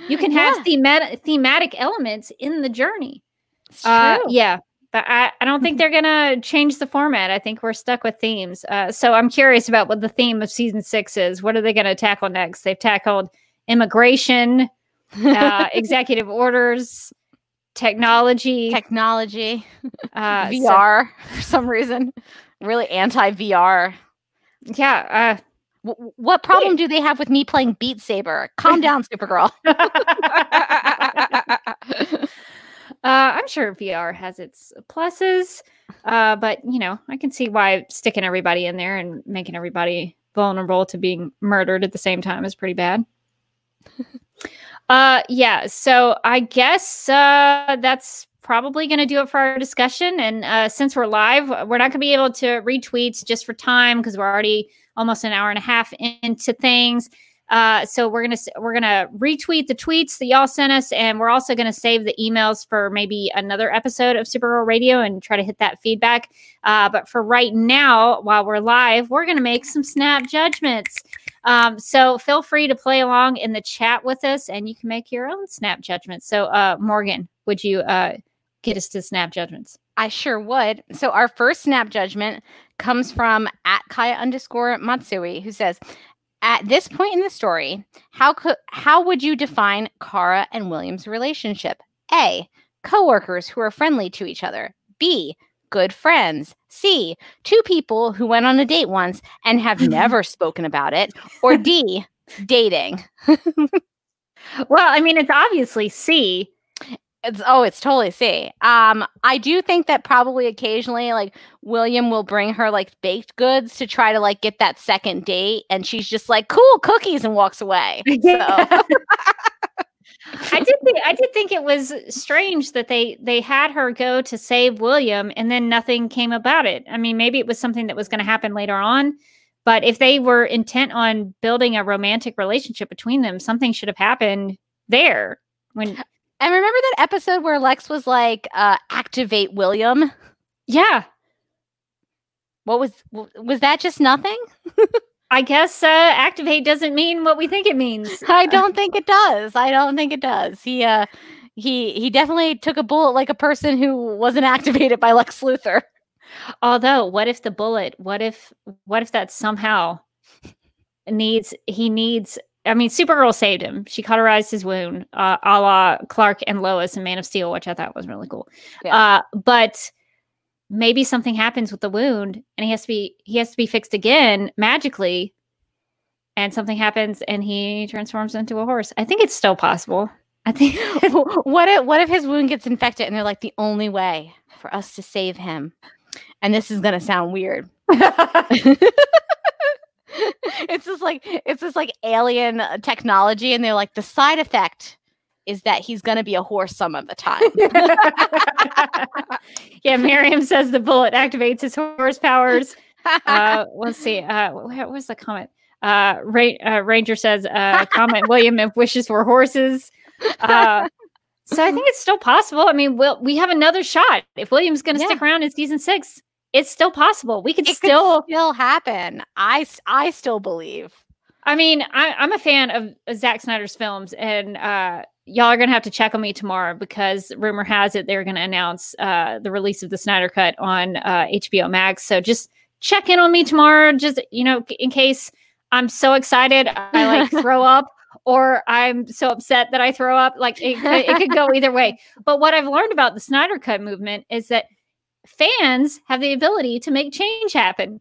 You can have thematic elements in the journey. It's true. Yeah. But I don't think they're going to change the format. I think we're stuck with themes. So I'm curious about what the theme of season 6 is. What are they going to tackle next? They've tackled immigration, executive orders, technology, VR for some reason. Really anti-VR. Yeah. What problem do they have with me playing Beat Saber? Calm down, Supergirl. I'm sure VR has its pluses, but I can see why sticking everybody in there and making everybody vulnerable to being murdered at the same time is pretty bad. Yeah, so I guess that's probably going to do it for our discussion. And since we're live, we're not going to be able to read tweets just for time, because we're already almost an hour and a half into things. So we're gonna retweet the tweets that y'all sent us, and we're also gonna save the emails for maybe another episode of Supergirl Radio and try to hit that feedback. But for right now, while we're live, we're gonna make some snap judgments. So feel free to play along in the chat with us, and you can make your own snap judgments. So Morgan, would you get us to snap judgments? I sure would. So our first snap judgment comes from @Kaya_Matsui, who says, at this point in the story, how would you define Kara and William's relationship? A, coworkers who are friendly to each other. B, good friends. C, two people who went on a date once and have never spoken about it. Or D, dating. Well, I mean, it's obviously C. It's totally C. I do think that probably occasionally, like, William will bring her like baked goods to try to like get that second date, and she's just like, cool, cookies, and walks away. So I did think it was strange that they had her go to save William and then nothing came about it. I mean, maybe it was something that was going to happen later on, but if they were intent on building a romantic relationship between them, something should have happened there. And remember that episode where Lex was like, activate William? Yeah. What was that just nothing? I guess activate doesn't mean what we think it means. I don't think it does. I don't think it does. He definitely took a bullet like a person who wasn't activated by Lex Luthor. Although, what if the bullet? What if that somehow needs? I mean, Supergirl saved him. She cauterized his wound, a la Clark and Lois in Man of Steel, which I thought was really cool. Yeah. But maybe something happens with the wound, and he has to be fixed again magically, and something happens, and he transforms into a horse. I think it's still possible. I think. What if his wound gets infected, and they're like, the only way for us to save him, and this is gonna sound weird. It's just like alien technology, and they're like, the side effect is that he's going to be a horse some of the time. Yeah, Miriam says the bullet activates his horse powers. Let's see. What was the comment? Ranger says, comment, William if wishes for horses. So I think it's still possible. I mean, we have another shot. If William's going to stick around in season 6, it's still possible. It could still happen. I still believe. I mean, I'm a fan of Zack Snyder's films, and y'all are going to have to check on me tomorrow because rumor has it they're going to announce the release of the Snyder Cut on HBO Max. So just check in on me tomorrow, just, in case I'm so excited I like throw up, or I'm so upset that I throw up. Like it could go either way. But what I've learned about the Snyder Cut movement is that fans have the ability to make change happen.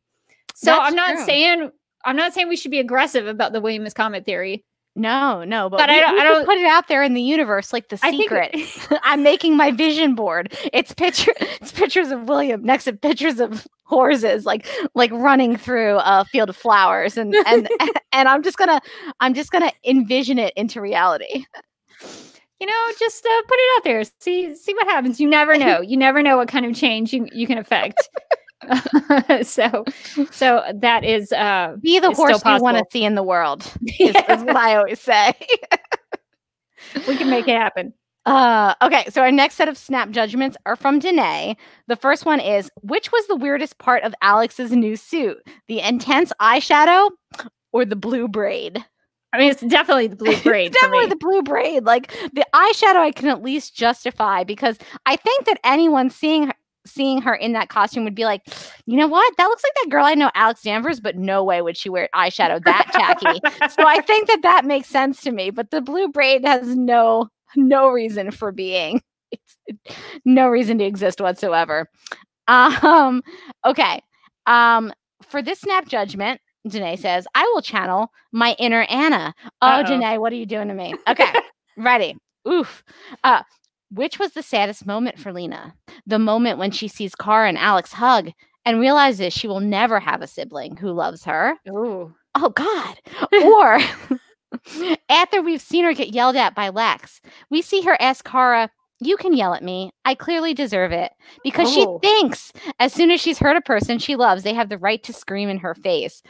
So That's I'm not true. saying we should be aggressive about the William is Comet theory. No, but I don't put it out there in the universe like the secret. I'm making my vision board. It's pictures of William next to pictures of horses, like running through a field of flowers, and I'm just gonna envision it into reality. Just put it out there. See what happens. You never know. You never know what kind of change you can affect. So that is be the horse you want to see in the world is what I always say. We can make it happen. Okay, so our next set of snap judgments are from Danae. The first one is, which was the weirdest part of Alex's new suit? The intense eyeshadow or the blue braid? I mean, it's definitely the blue braid. It's definitely the blue braid. Like, the eyeshadow I can at least justify, because I think that anyone seeing her in that costume would be like, you know what? That looks like that girl I know, Alex Danvers, but no way would she wear eyeshadow that tacky. So I think that makes sense to me. But the blue braid has no reason for being. It's no reason to exist whatsoever. Okay. For this snap judgment, Danae says, I will channel my inner Anna. Oh, Danae, what are you doing to me? Okay, ready. Oof. Which was the saddest moment for Lena? The moment when she sees Korra and Alex hug and realizes she will never have a sibling who loves her. Ooh. Oh, God. Or after we've seen her get yelled at by Lex, we see her ask Korra, you can yell at me. I clearly deserve it. Because she thinks as soon as she's hurt a person she loves, they have the right to scream in her face.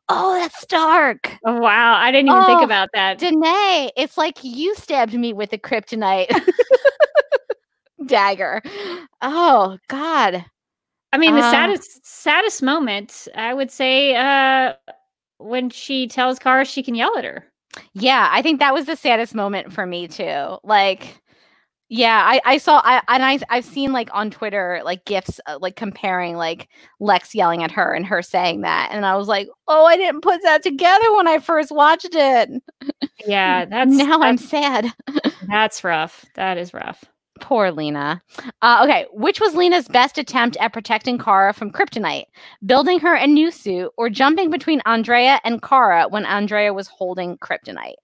Oh, that's dark. Oh, wow. I didn't even think about that. Danae, it's like you stabbed me with a kryptonite dagger. Oh, God. I mean, the saddest moment, I would say, when she tells Korra she can yell at her. Yeah, I think that was the saddest moment for me, too. Like, yeah, I've seen like on Twitter like GIFs like comparing like Lex yelling at her and her saying that, and I was like, oh, I didn't put that together when I first watched it. Yeah, I'm sad. That's rough. That is rough. Poor Lena. Okay, which was Lena's best attempt at protecting Korra from kryptonite? Building her a new suit or jumping between Andrea and Korra when Andrea was holding kryptonite?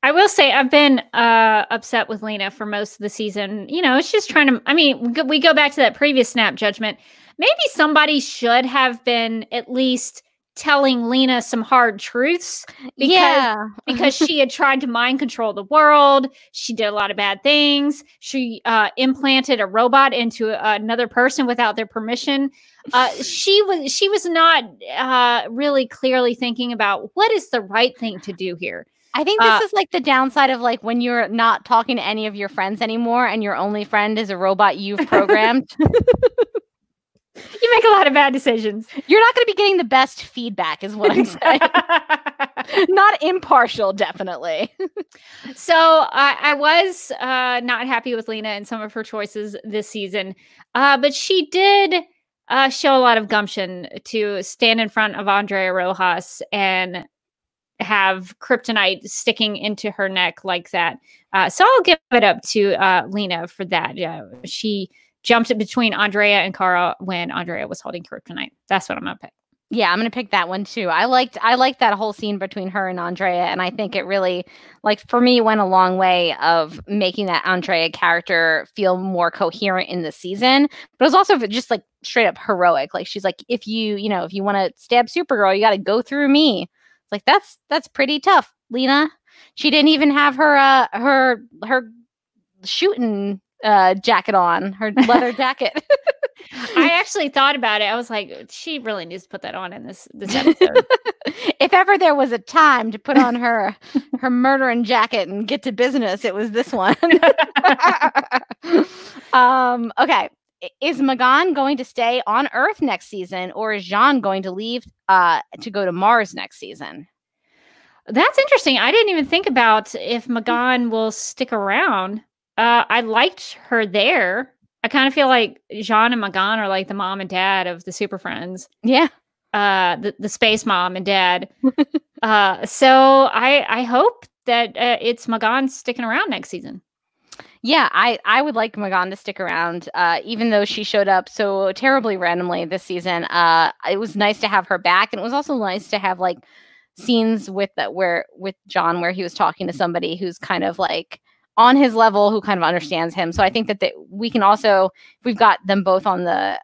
I will say I've been upset with Lena for most of the season. You know, it's just trying to. I mean, we go back to that previous Snap Judgment. Maybe somebody should have been at least telling Lena some hard truths because she had tried to mind control the world. She did a lot of bad things. She implanted a robot into another person without their permission. She was not really clearly thinking about what is the right thing to do here. I think this is like the downside of like when you're not talking to any of your friends anymore and your only friend is a robot you've programmed. You make a lot of bad decisions. You're not going to be getting the best feedback is what I'm saying. Not impartial, definitely. So I was not happy with Lena and some of her choices this season. But she did show a lot of gumption to stand in front of Andrea Rojas and have kryptonite sticking into her neck like that. So I'll give it up to Lena for that. She jumped between Andrea and Korra when Andrea was holding kryptonite. That's what I'm gonna pick. Yeah, I'm gonna pick that one too. I liked that whole scene between her and Andrea, and I think it really, like, for me, went a long way of making that Andrea character feel more coherent in the season. But it was also just like straight up heroic. Like, she's like, if you want to stab Supergirl, you got to go through me. It's like that's pretty tough, Lena. She didn't even have her shooting jacket on, her leather jacket. I actually thought about it. I was like, she really needs to put that on in this episode. If ever there was a time to put on her murdering jacket and get to business, it was this one. Okay. Is Mcgann going to stay on Earth next season, or is Jean going to leave to go to Mars next season? That's interesting. I didn't even think about if Mcgann will stick around. I liked her there. I kind of feel like Jean and Mcgann are like the mom and dad of the Super Friends. Yeah. The space mom and dad. So I hope that it's Mcgann sticking around next season. Yeah, I would like Mcgann to stick around, even though she showed up so terribly randomly this season. It was nice to have her back, and it was also nice to have like scenes with John where he was talking to somebody who's kind of like on his level, who kind of understands him. So I think that we can also, if we've got them both on the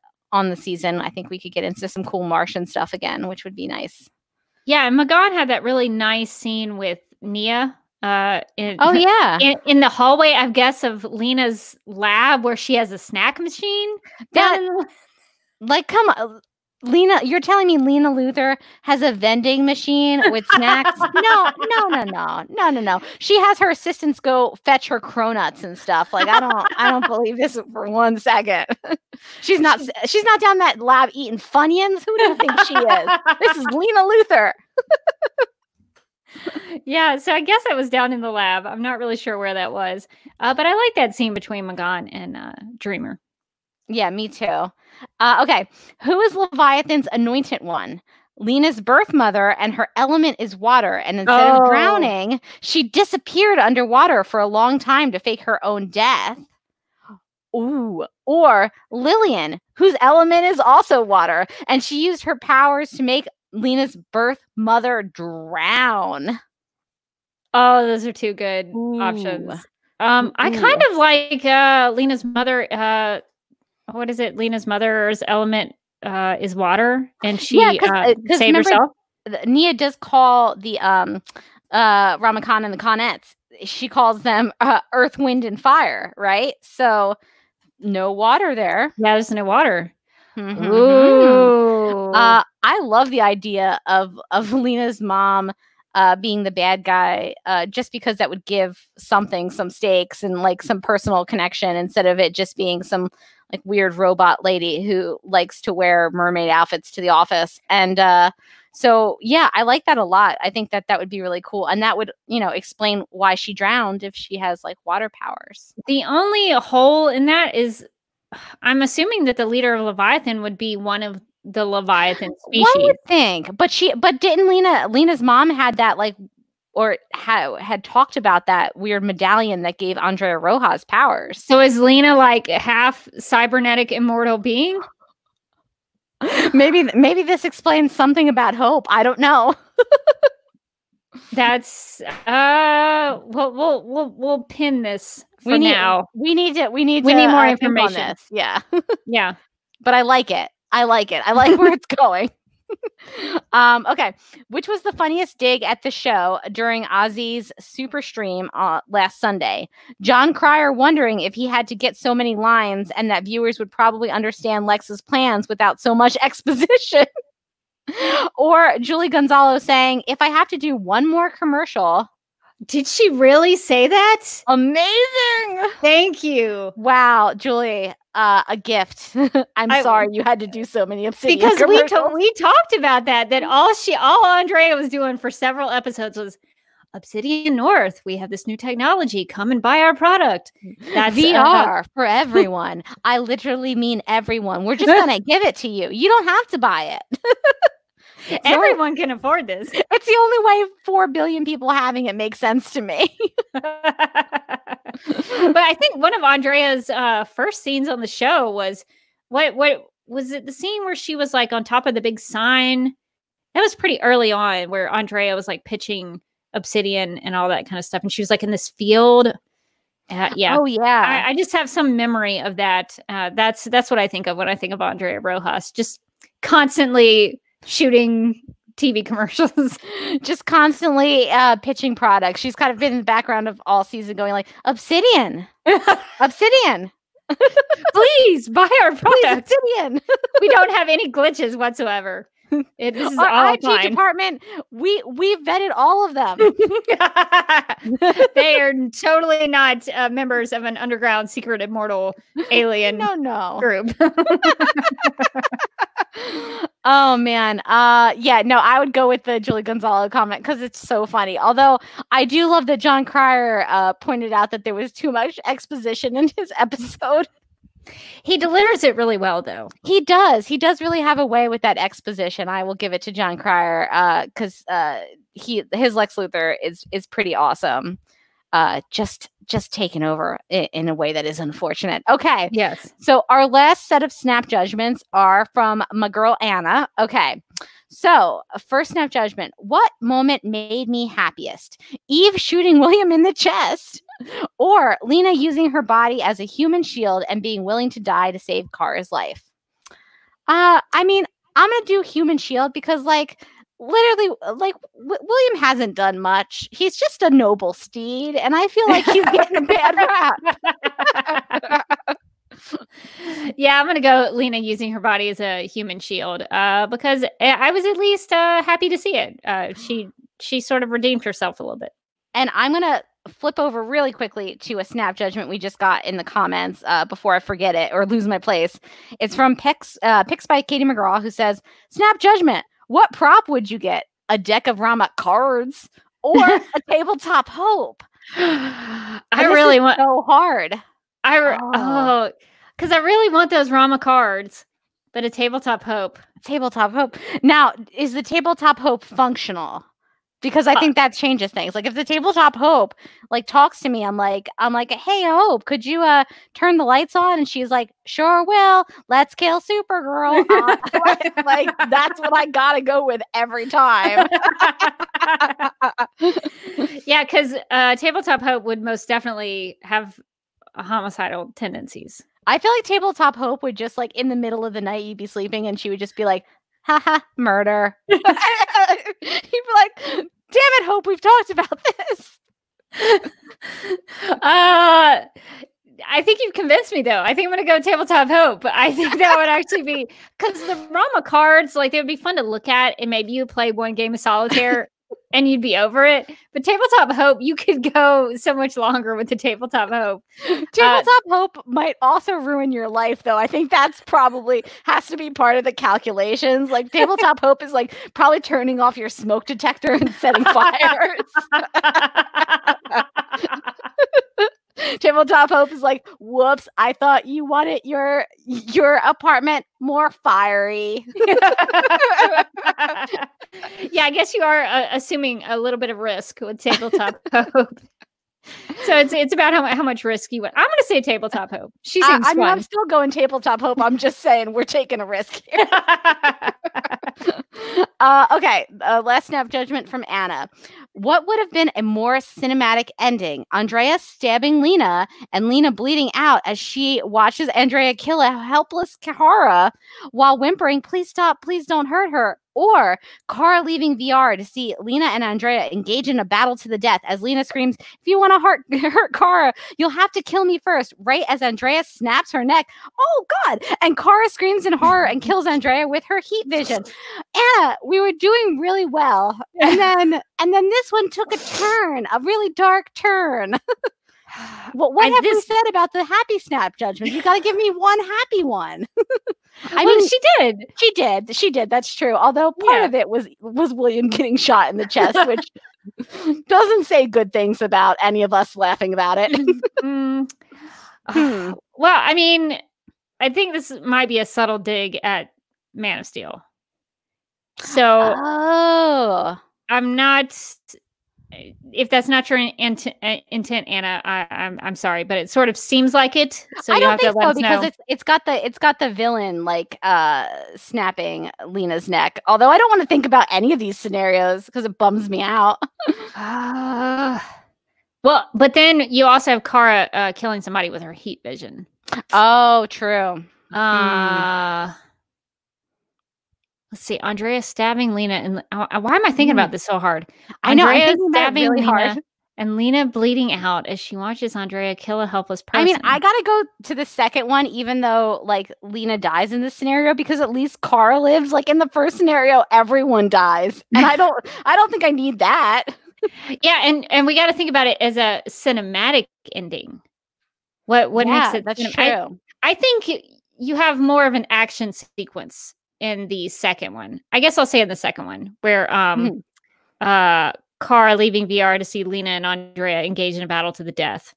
season, I think we could get into some cool Martian stuff again, which would be nice. Yeah, and Mcgann had that really nice scene with Nia. In the hallway, I guess, of Lena's lab where she has a snack machine. Like, come on, Lena, you're telling me Lena Luthor has a vending machine with snacks? No. She has her assistants go fetch her cronuts and stuff. Like, I don't believe this for 1 second. She's not down that lab eating Funyuns. Who do you think she is? This is Lena Luthor. Yeah, so I guess I was down in the lab. I'm not really sure where that was. But I like that scene between Mcgann and Dreamer. Yeah, me too. Okay, who is Leviathan's anointed one? Lena's birth mother, and her element is water. And instead of drowning, she disappeared underwater for a long time to fake her own death. Ooh. Or Lillian, whose element is also water, and she used her powers to make Lena's birth mother drown. Oh, those are two good options. I kind of like Lena's mother. What is it? Lena's mother's element is water, and she saved herself. Nia does call the Ramakhan and the Khanettes. She calls them Earth, Wind, and Fire, right? So no water there. Yeah, there's no water. Mm-hmm. Ooh. I love the idea of Lena's mom being the bad guy, just because that would give some stakes and like some personal connection, instead of it just being some like weird robot lady who likes to wear mermaid outfits to the office. And so yeah, I like that a lot. I think that would be really cool, and that would, explain why she drowned if she has like water powers. The only hole in that is, I'm assuming that the leader of Leviathan would be one of the Leviathan species. One would think, but didn't Lena's mom had that like, or had talked about that weird medallion that gave Andrea Rojas powers. So is Lena like half cybernetic immortal being? Maybe this explains something about hope. I don't know. That's we'll pin this for now. We need more information on this. Yeah. Yeah. But I like it. I like where it's going. Okay. Which was the funniest dig at the show during Ozzy's super stream last Sunday? John Cryer wondering if he had to get so many lines and that viewers would probably understand Lex's plans without so much exposition. Or Julie Gonzalo saying, if I have to do one more commercial. Did she really say that? Amazing. Thank you. Wow, Julie, a gift. I'm sorry you had to do so many Obsidian because commercials. we talked about that all Andrea was doing for several episodes was Obsidian North. We have this new technology. Come and buy our product. That's VR for everyone. I literally mean everyone. We're just gonna give it to you. You don't have to buy it. Everyone can afford this. It's the only way 4 billion people having it makes sense to me. But I think one of Andrea's first scenes on the show was what was it? The scene where she was like on top of the big sign. That was pretty early on, where Andrea was like pitching Obsidian and all that kind of stuff, and she was like in this field. Yeah. Oh yeah. I just have some memory of that. That's what I think of when I think of Andrea Rojas. Just constantly shooting TV commercials, just constantly pitching products. She's kind of been in the background of all season going like, Obsidian, Obsidian. Please buy our product. Please, Obsidian. We don't have any glitches whatsoever. This is our all IT fine. department, we vetted all of them. They are totally not members of an underground secret immortal alien group. Oh man. Yeah, no, I would go with the Julie Gonzalo comment because it's so funny. Although I do love that John Cryer pointed out that there was too much exposition in his episode. He delivers it really well, though. He does really have a way with that exposition. I will give it to John Cryer because his Lex Luthor is pretty awesome. Just taken over in a way that is unfortunate. Okay. Yes. So our last set of snap judgments are from my girl Anna. Okay. So first snap judgment. What moment made me happiest? Eve shooting William in the chest, or Lena using her body as a human shield and being willing to die to save Kara's life? I mean, I'm going to do human shield because literally, William hasn't done much. He's just a noble steed, and I feel like he's getting a bad rap. Yeah, I'm gonna go Lena using her body as a human shield because I was at least happy to see it. She sort of redeemed herself a little bit. And I'm gonna flip over really quickly to a snap judgment we just got in the comments before I forget it or lose my place. It's from Picks by Katie McGraw, who says, "Snap judgment. What prop would you get? A deck of Rama cards or a tabletop hope?" I really want so hard. Because I really want those Rama cards, but a tabletop hope. Tabletop hope. Now, is the tabletop hope functional? Because I think that changes things. Like if the tabletop hope talks to me, I'm like, hey Hope, could you turn the lights on? And she's like, sure will. Let's kill Supergirl. That's what I gotta go with every time. Yeah, because tabletop hope would most definitely have homicidal tendencies. I feel like tabletop hope would just in the middle of the night, you'd be sleeping and she would just be like, haha, murder. You'd be like, damn it, Hope, we've talked about this. I think you've convinced me, though. I think I'm going to go tabletop hope. I think that would actually be, because the Rama cards, they would be fun to look at, and maybe you play one game of solitaire and you'd be over it. But tabletop hope, you could go so much longer with the tabletop hope. Tabletop hope might also ruin your life, though. I think that's probably has to be part of the calculations. Tabletop hope is probably turning off your smoke detector and setting fires. Tabletop hope is whoops, I thought you wanted your apartment more fiery. Yeah, I guess you are assuming a little bit of risk with tabletop hope. So it's about how much risk you want. I'm going to say tabletop hope. She seems fun. I'm still going tabletop hope. I'm just saying we're taking a risk here. Okay, last snap judgment from Anna. What would have been a more cinematic ending? Andrea stabbing Lena and Lena bleeding out as she watches Andrea kill a helpless Korra while whimpering, "Please stop, please don't hurt her." Or Korra leaving VR to see Lena and Andrea engage in a battle to the death as Lena screams, "If you want to hurt Korra, you'll have to kill me first," right as Andrea snaps her neck. Oh, God. And Korra screams in horror and kills Andrea with her heat vision. Anna, we were doing really well. And then this one took a turn, a really dark turn. What have we said about the happy snap judgment? You got to give me one happy one. I mean, she did. That's true. Although part of it was William getting shot in the chest, which doesn't say good things about any of us laughing about it. Well, I mean, I think this might be a subtle dig at Man of Steel. So, I'm not. If that's not your intent, Anna, I'm sorry, but it sort of seems like it. So I don't think so because it's got the villain like snapping Lena's neck. Although I don't want to think about any of these scenarios because it bums me out. Well, but then you also have Korra killing somebody with her heat vision. Oh, true. Let's see. Andrea stabbing Lena, and why am I thinking about this so hard? I know. Andrea I'm stabbing really Lena, hard. and Lena bleeding out as she watches Andrea kill a helpless person. I mean, I gotta go to the second one, even though like Lena dies in this scenario, because at least Korra lives. Like in the first scenario, everyone dies, and I don't think I need that. Yeah, and we got to think about it as a cinematic ending. What makes it? That's true. I think you have more of an action sequence in the second one. I guess I'll say in the second one, where Korra leaving VR to see Lena and Andrea engage in a battle to the death.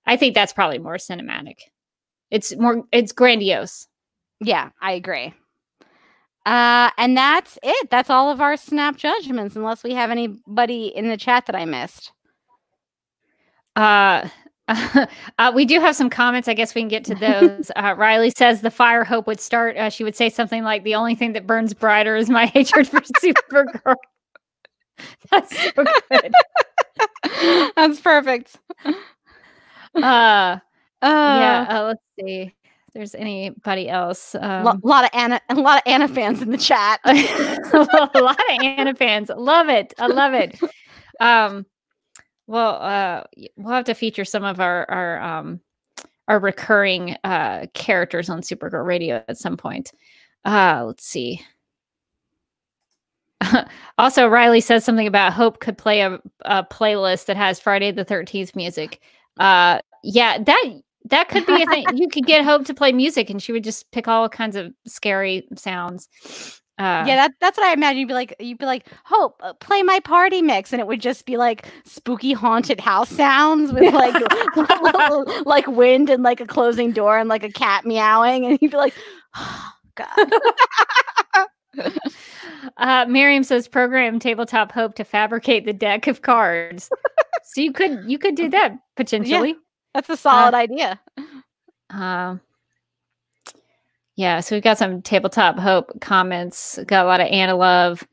I think that's probably more cinematic. It's grandiose. Yeah, I agree. And that's it. That's all of our snap judgments, unless we have anybody in the chat that I missed. We do have some comments. I guess we can get to those. Riley says the fire hope would start. She would say something like, "The only thing that burns brighter is my hatred for Supergirl." That's so good. That's perfect. Yeah. Let's see if there's anybody else. A lot of Anna fans in the chat. A lot of Anna fans. Love it. I love it. Well, we'll have to feature some of our recurring characters on Supergirl Radio at some point. Let's see. Also, Riley says something about Hope could play a playlist that has Friday the 13th music. Yeah, that could be a thing. You could get Hope to play music, and she would just pick all kinds of scary sounds. Yeah, that's what I imagine. You'd be like, Hope, play my party mix, and it would just be like spooky haunted house sounds with like like wind and like a closing door and like a cat meowing, and you'd be like, oh, God. Miriam says program tabletop Hope to fabricate the deck of cards. So you could do that potentially. Yeah, that's a solid idea. Yeah, so we've got some tabletop Hope comments. Got a lot of Anna love.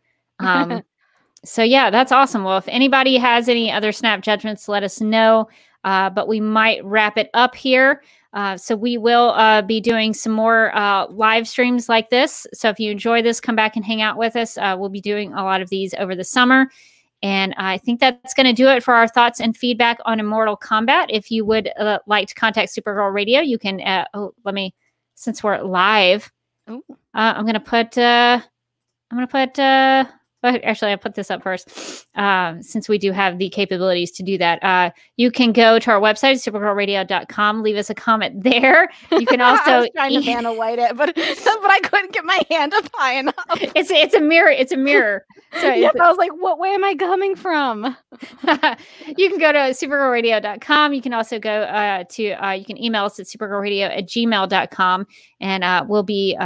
So yeah, that's awesome. Well, if anybody has any other snap judgments, let us know. But we might wrap it up here. So we will be doing some more live streams like this. So if you enjoy this, come back and hang out with us. We'll be doing a lot of these over the summer. And I think that's going to do it for our thoughts and feedback on Immortal Kombat. If you would like to contact Supergirl Radio, you can, since we're live, I'm going to put, actually, I put this up first, since we do have the capabilities to do that. You can go to our website, supergirlradio.com, leave us a comment there. You can also I was trying to Vanna White it, but I couldn't get my hand up high enough. It's a mirror. It's a mirror. So I was like, what way am I coming from? You can go to supergirlradio.com. You can also go you can email us at supergirlradio@gmail.com, and we'll be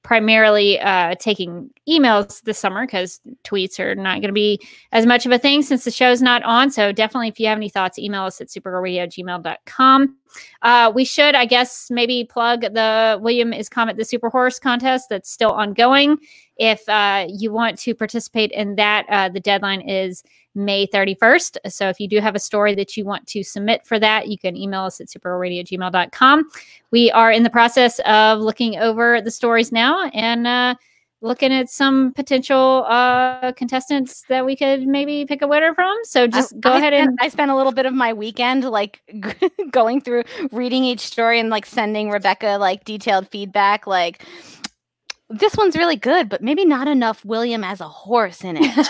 primarily taking emails this summer because tweets are not going to be as much of a thing since the show's not on. So definitely, if you have any thoughts, email us at supergirlradio@gmail.com. We should, I guess, maybe plug the William is Comet the Super Horse contest that's still ongoing. If you want to participate in that, the deadline is May 31st. So if you do have a story that you want to submit for that, you can email us at supergirlradio@gmail.com. We are in the process of looking over the stories now and looking at some potential contestants that we could maybe pick a winner from. So just go ahead and I spent a little bit of my weekend like going through reading each story and like sending Rebecca like detailed feedback, like this one's really good, but maybe not enough William as a horse in it.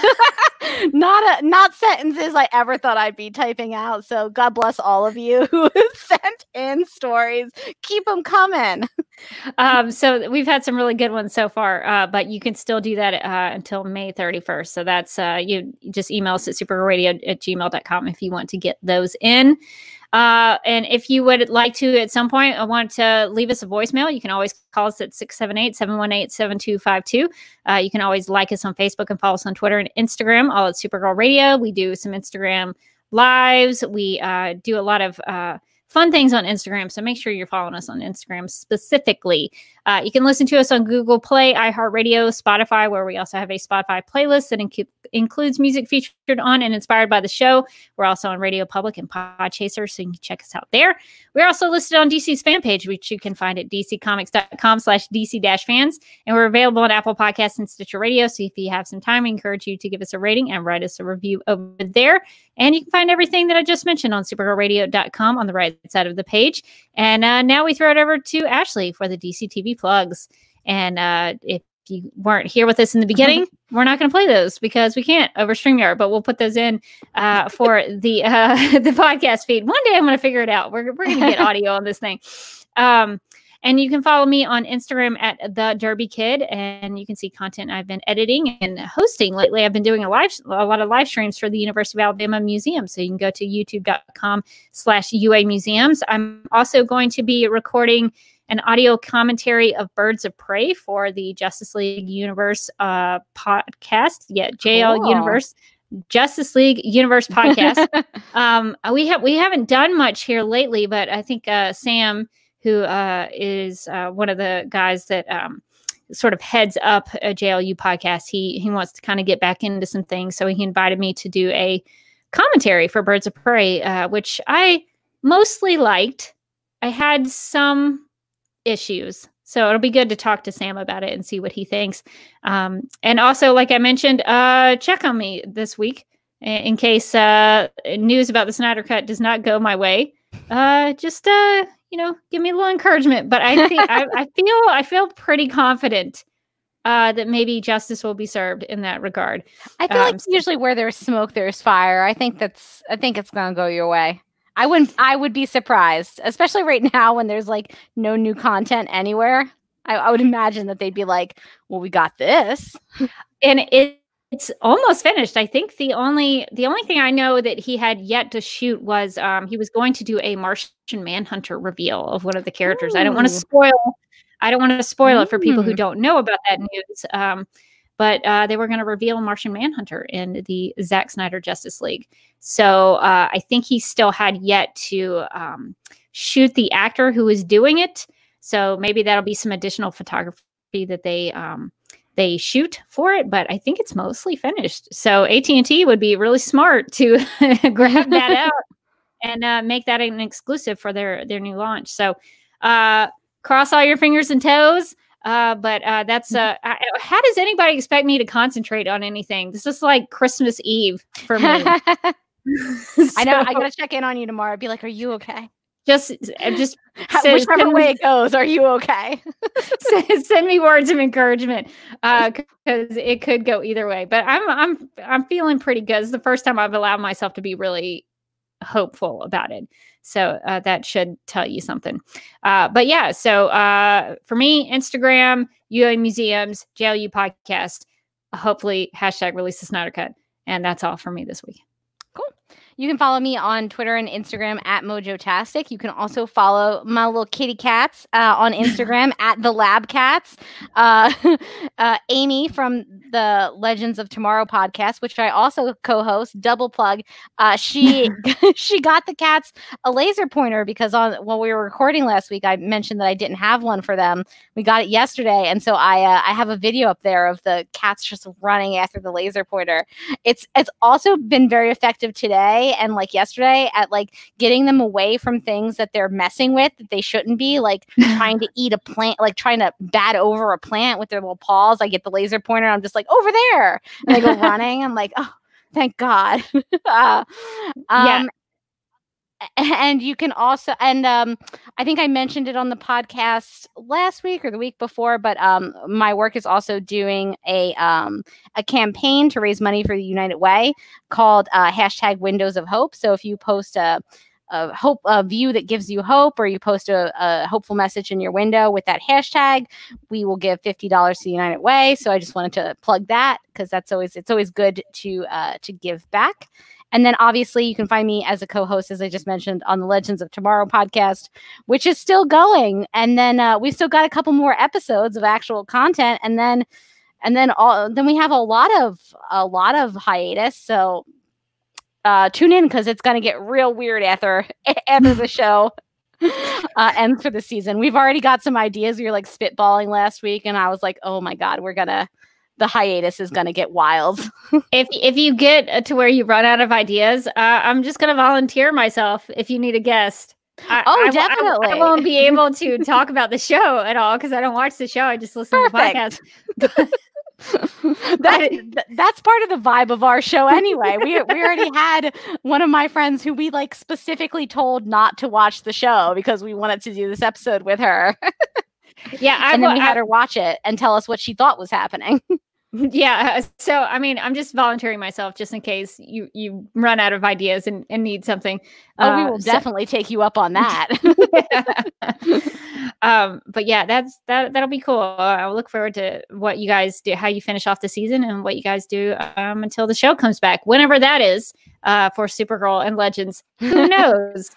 Not sentences I ever thought I'd be typing out. So God bless all of you who sent in stories. Keep them coming. So we've had some really good ones so far, but you can still do that until May 31st. So that's you just email us at supergirlradio@gmail.com if you want to get those in. And if you would like to at some point want to leave us a voicemail, you can always call us at 678-718-7252. You can always like us on Facebook and follow us on Twitter and Instagram, all at Supergirl Radio. We do some Instagram lives. We do a lot of fun things on Instagram. So make sure you're following us on Instagram specifically. You can listen to us on Google Play, iHeartRadio, Spotify, where we also have a Spotify playlist that includes music featured on and inspired by the show. We're also on Radio Public and Podchaser, so you can check us out there. We're also listed on DC's fan page, which you can find at dccomics.com/DC-fans. And we're available on Apple Podcasts and Stitcher Radio. So if you have some time, I encourage you to give us a rating and write us a review over there. And you can find everything that I just mentioned on supergirlradio.com on the right side of the page. And now we throw it over to Ashley for the DC TV plugs. And if you weren't here with us in the beginning, we're not going to play those because we can't over StreamYard, but we'll put those in for the podcast feed. One day I'm going to figure it out. We're going to get audio on this thing. And you can follow me on Instagram at The Derby Kid, and you can see content I've been editing and hosting lately. I've been doing a lot of live streams for the University of Alabama Museum, so you can go to youtube.com/UA Museums. I'm also going to be recording an audio commentary of Birds of Prey for the Justice League Universe podcast. Yeah, JL Cool. Universe. Justice League Universe podcast. We haven't done much here lately, but I think Sam, who is one of the guys that sort of heads up a JLU podcast, he wants to kind of get back into some things. So he invited me to do a commentary for Birds of Prey, which I mostly liked. I had some issues. So it'll be good to talk to Sam about it and see what he thinks. And also, like I mentioned, check on me this week in case news about the Snyder Cut does not go my way. Just give me a little encouragement. But I think I feel pretty confident that maybe justice will be served in that regard. I feel like usually where there's smoke, there's fire. I think it's gonna go your way. I would be surprised, especially right now when there's like no new content anywhere. I would imagine that they'd be like, well, we got this. And it's almost finished. I think the only thing I know that he had yet to shoot was he was going to do a Martian Manhunter reveal of one of the characters. Ooh. I don't want to spoil it for people who don't know about that news. But they were going to reveal Martian Manhunter in the Zack Snyder Justice League. So I think he still had yet to shoot the actor who was doing it. So maybe that'll be some additional photography that they shoot for it. But I think it's mostly finished. So AT&T would be really smart to grab that out and make that an exclusive for their new launch. So cross all your fingers and toes. But that's how does anybody expect me to concentrate on anything? This is like Christmas Eve for me. I know. I gotta check in on you tomorrow. Be like, are you okay? Just whichever way it goes, are you okay? Send me words of encouragement because it could go either way. But I'm feeling pretty good. It's the first time I've allowed myself to be really hopeful about it. So that should tell you something. But yeah, so for me, Instagram, UA Museums, JLU podcast, hopefully # release the Snyder Cut. And that's all for me this week. Cool. You can follow me on Twitter and Instagram at Mojotastic. You can also follow my little kitty cats on Instagram at the Lab Cats. Amy from the Legends of Tomorrow podcast, which I also co-host, double plug. She got the cats a laser pointer because while we were recording last week, I mentioned that I didn't have one for them. We got it yesterday, and so I have a video up there of the cats just running after the laser pointer. It's also been very effective today and like yesterday at like getting them away from things that they're messing with that they shouldn't be, like trying to eat a plant, like trying to bat over a plant with their little paws. I get the laser pointer, and I'm just like, over there, and they go running. I'm like, oh, thank God. Yeah. And you can also, and I think I mentioned it on the podcast last week or the week before, but my work is also doing a campaign to raise money for the United Way called hashtag Windows of Hope. So if you post a view that gives you hope, or you post a hopeful message in your window with that hashtag, we will give $50 to the United Way. So I just wanted to plug that because it's always good to give back. And then obviously you can find me as a co-host, as I just mentioned, on the Legends of Tomorrow podcast, which is still going. And then we've still got a couple more episodes of actual content, and then we have a lot of hiatus. So tune in because it's going to get real weird after the show ends for the season. We've already got some ideas. We were like spitballing last week, and I was like, oh my God, the hiatus is going to get wild. If you get to where you run out of ideas, I'm just going to volunteer myself if you need a guest. Definitely. I won't be able to talk about the show at all because I don't watch the show. I just listen to the podcast. That's part of the vibe of our show anyway. We already had one of my friends who we like specifically told not to watch the show because we wanted to do this episode with her. Yeah, and then we had her watch it and tell us what she thought was happening. Yeah, so I mean, I'm just volunteering myself just in case you run out of ideas and need something. We will definitely take you up on that. But yeah, that'll be cool. I'll look forward to what you guys do, how you finish off the season, and what you guys do until the show comes back, whenever that is, for Supergirl and Legends. Who knows?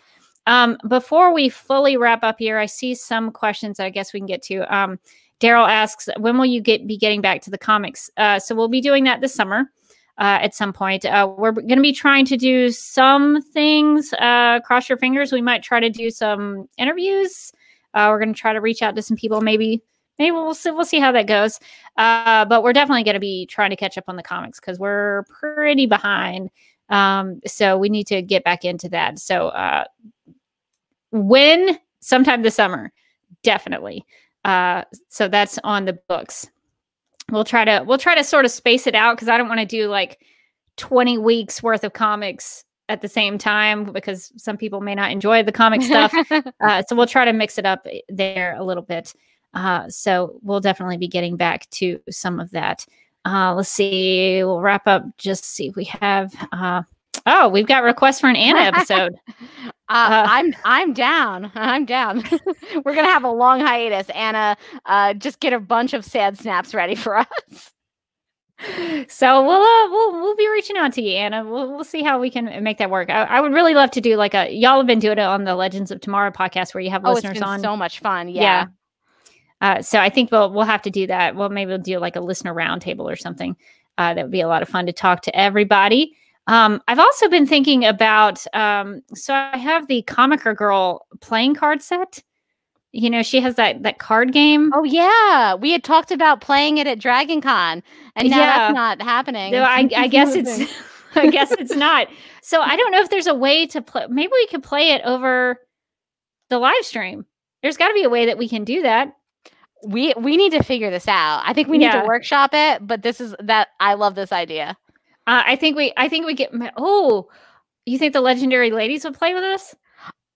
Before we fully wrap up here, I see some questions that I guess we can get to. Daryl asks, when will you be getting back to the comics? So we'll be doing that this summer at some point. We're going to be trying to do some things. Cross your fingers. We might try to do some interviews. We're going to try to reach out to some people. Maybe we'll see how that goes. But we're definitely going to be trying to catch up on the comics because we're pretty behind. So we need to get back into that. So sometime this summer, definitely. So that's on the books. We'll try to sort of space it out because I don't want to do like 20 weeks worth of comics at the same time because some people may not enjoy the comic stuff. So we'll try to mix it up there a little bit. So we'll definitely be getting back to some of that. Let's see. We'll wrap up. Just see if we have. We've got requests for an Anna episode. I'm down. We're gonna have a long hiatus. Anna, just get a bunch of sad snaps ready for us. So we'll be reaching out to you, Anna. We'll see how we can make that work. I would really love to do like y'all have been doing it on the Legends of Tomorrow podcast where you have listeners it's been on. So much fun. Yeah. So I think we'll have to do that. Maybe we'll do like a listener roundtable or something. That would be a lot of fun to talk to everybody. I've also been thinking about, so I have the Comiker Girl playing card set. You know, she has that card game. Oh yeah. We had talked about playing it at Dragon Con and now that's not happening. No, I guess I guess it's not. So I don't know if there's a way to play. Maybe we could play it over the live stream. There's got to be a way that we can do that. We need to figure this out. I think we need to workshop it, but I love this idea. I think we get. Oh, you think the legendary ladies would play with us?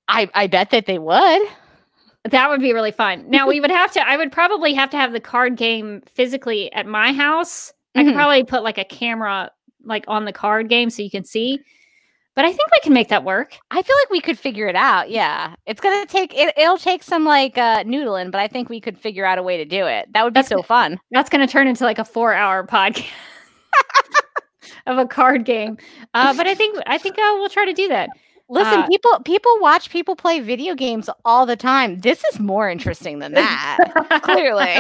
I bet that they would. That would be really fun. Now I would probably have to have the card game physically at my house. I could probably put like a camera like on the card game so you can see. But I think we can make that work. I feel like we could figure it out. Yeah. It's going to take, it'll take some like noodling, but I think we could figure out a way to do it. That would be so fun. That's going to turn into like a 4-hour podcast. of a card game. But I think we'll try to do that. Listen, people watch people play video games all the time. This is more interesting than that, clearly.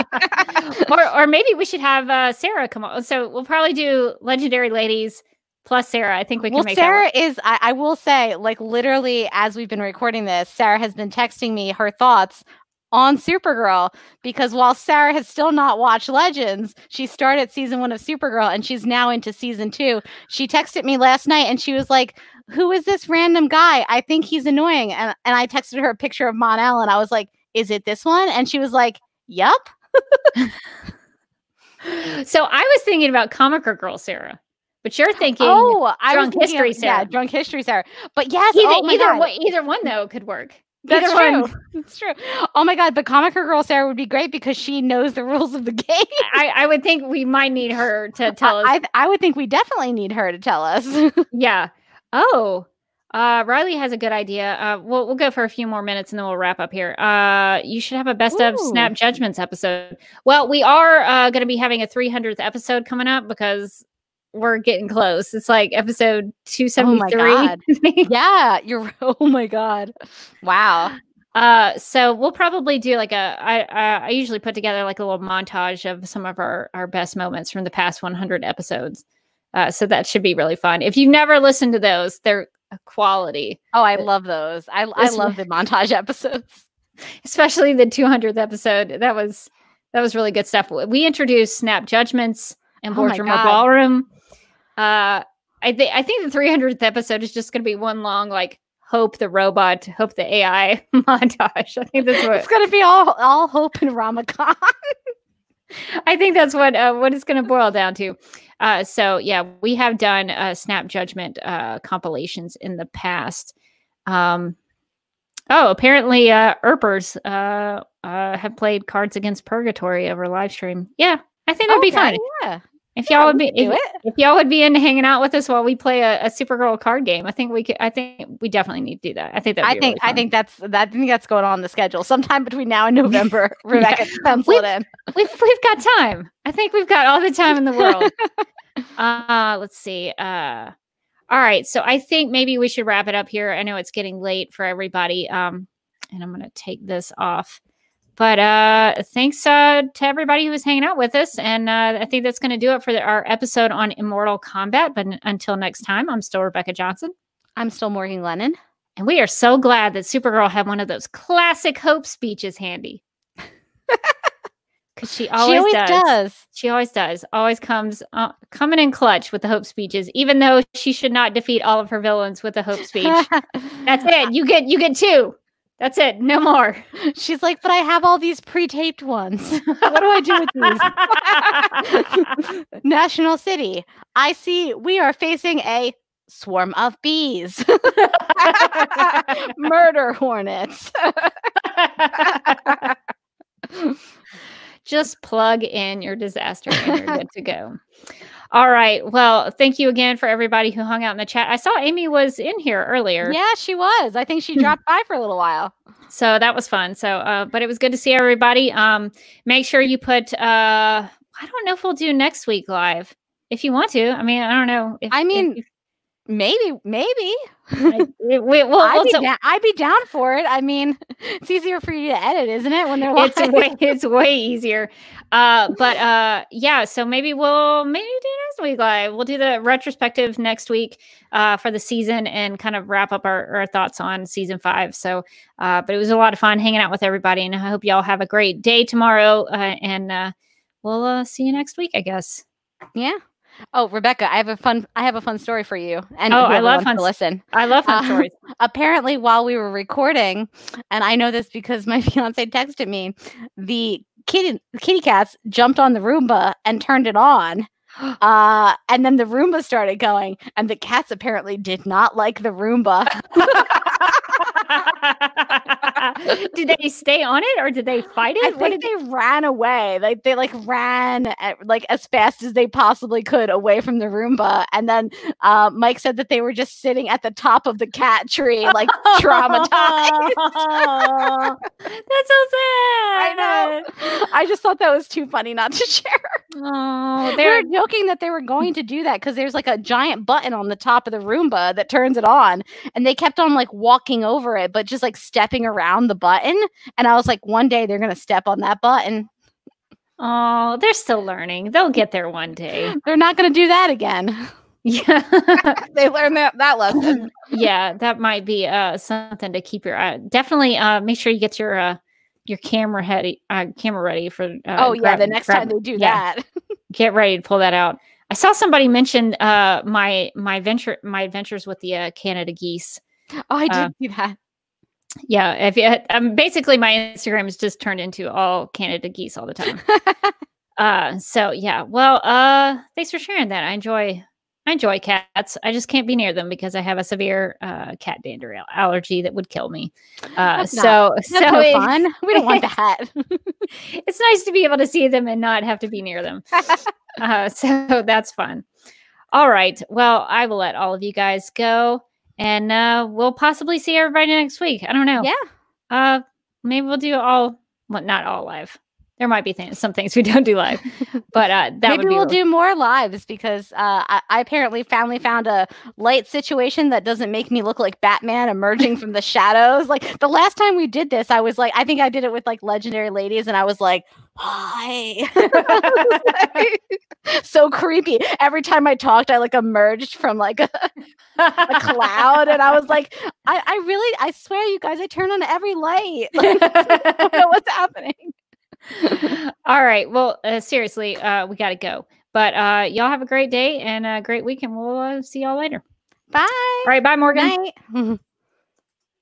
or maybe we should have Sarah come on. So we'll probably do Legendary Ladies plus Sarah. I think we can make Sarah is, I will say, like literally as we've been recording this, Sarah has been texting me her thoughts on Supergirl, because while Sarah has still not watched Legends, she started season 1 of Supergirl and she's now into season 2. She texted me last night and she was like, who is this random guy? I think he's annoying. And I texted her a picture of Mon-El and I was like, is it this one? And she was like, yup. So I was thinking about Comic Girl Sarah. But you're thinking Drunk History Sarah. Yeah, Drunk History Sarah. But yes, either one though could work. That's true. That's true. Oh my God. But Comic Girl Sarah would be great because she knows the rules of the game. I would think we might need her to tell us. I would think we definitely need her to tell us. Yeah. Oh, Riley has a good idea. We'll go for a few more minutes and then we'll wrap up here. You should have a best of Snap Judgments episode. Well, we are going to be having a 300th episode coming up because we're getting close. It's like episode 273. Oh my God. Yeah, oh my God. Wow. So we'll probably do like I usually put together like a little montage of some of our best moments from the past 100 episodes. So that should be really fun. If you've never listened to those, they're a quality. Oh, I love those. I love the montage episodes. Especially the 200th episode. That was really good stuff. We introduced Snap Judgments and Boardroom or Ballroom. I think the 300th episode is just going to be one long like Hope the robot, Hope the AI montage. I think that's what it's going to be. All Hope and Ramakan. I think that's what it's going to boil down to. So yeah, we have done Snap Judgment compilations in the past. Apparently Erpers have played Cards Against Purgatory over live stream. Yeah, I think that'd be fun. Yeah. If y'all would be if y'all would be into hanging out with us while we play a Supergirl card game, I think we definitely need to do that. I think that's going on the schedule sometime between now and November. Rebecca, pencil it in. We've got time. I think we've got all the time in the world. Let's see. All right, so I think maybe we should wrap it up here. I know it's getting late for everybody. And I'm going to take this off. But thanks to everybody who was hanging out with us. And I think that's going to do it for our episode on Immortal Kombat. But until next time, I'm still Rebecca Johnson. I'm still Morgan Glennon. And we are so glad that Supergirl had one of those classic Hope speeches handy. Because she always does. She always does. Always comes coming in clutch with the Hope speeches, even though she should not defeat all of her villains with a Hope speech. That's it. You get 2. That's it. No more. She's like, but I have all these pre-taped ones. What do I do with these? National City. I see we are facing a swarm of bees. Murder hornets. Just plug in your disaster and you're good to go. All right. Well, thank you again for everybody who hung out in the chat. I saw Amy was in here earlier. Yeah, she was. I think she dropped by for a little while. So that was fun. So, but it was good to see everybody. Make sure you put, I don't know if we'll do next week live if you want to. I mean, I don't know. Maybe. I'd be down for it. I mean, it's easier for you to edit, isn't it? When they're live, it's way easier. Yeah. So maybe we'll do next week live. We'll do the retrospective next week for the season and kind of wrap up our thoughts on season 5. So, but it was a lot of fun hanging out with everybody, and I hope y'all have a great day tomorrow. And we'll see you next week, I guess. Yeah. Oh, Rebecca, I have a fun story for you. And I love fun to listen. I love fun stories. Apparently, while we were recording, and I know this because my fiance texted me, the kitty cats jumped on the Roomba and turned it on. And then the Roomba started going, and the cats apparently did not like the Roomba. Did they stay on it or did they fight it? I think they ran away. They ran as fast as they possibly could away from the Roomba. And then Mike said that they were just sitting at the top of the cat tree, like traumatized. That's so sad. I know. I just thought that was too funny not to share. Oh, We were joking that they were going to do that because there's like a giant button on the top of the Roomba that turns it on, and they kept on like walking over it, but just like stepping around the button. And I was like, one day they're gonna step on that button. Oh, they're still learning. They'll get there one day. They're not gonna do that again. Yeah. They learned that lesson. Yeah, that might be something to keep your eye. Definitely make sure you get your camera ready for the next time they do that. Get ready to pull that out. I saw somebody mention my adventures with the Canada geese. Oh, I did see that. Yeah, if you, basically my Instagram is just turned into all Canada geese all the time. So yeah, well, thanks for sharing that. I enjoy cats. I just can't be near them because I have a severe cat dander allergy that would kill me. That's no fun. We don't want that. It's nice to be able to see them and not have to be near them. So that's fun. All right. Well, I will let all of you guys go, and we'll possibly see everybody next week. I don't know. Yeah. Maybe we'll do not all live. There might be some things we don't do live, but maybe we'll do more lives because I apparently found a light situation that doesn't make me look like Batman emerging from the shadows. Like the last time we did this, I was like, I think I did it with like Legendary Ladies, and I was like, hi. So creepy. Every time I talked, I like emerged from like a cloud, and I was like, I swear, you guys, I turn on every light. Like, I don't know what's happening. All right. Well, seriously, we got to go. But y'all have a great day and a great weekend. We'll see y'all later. Bye. All right. Bye, Morgan. Night.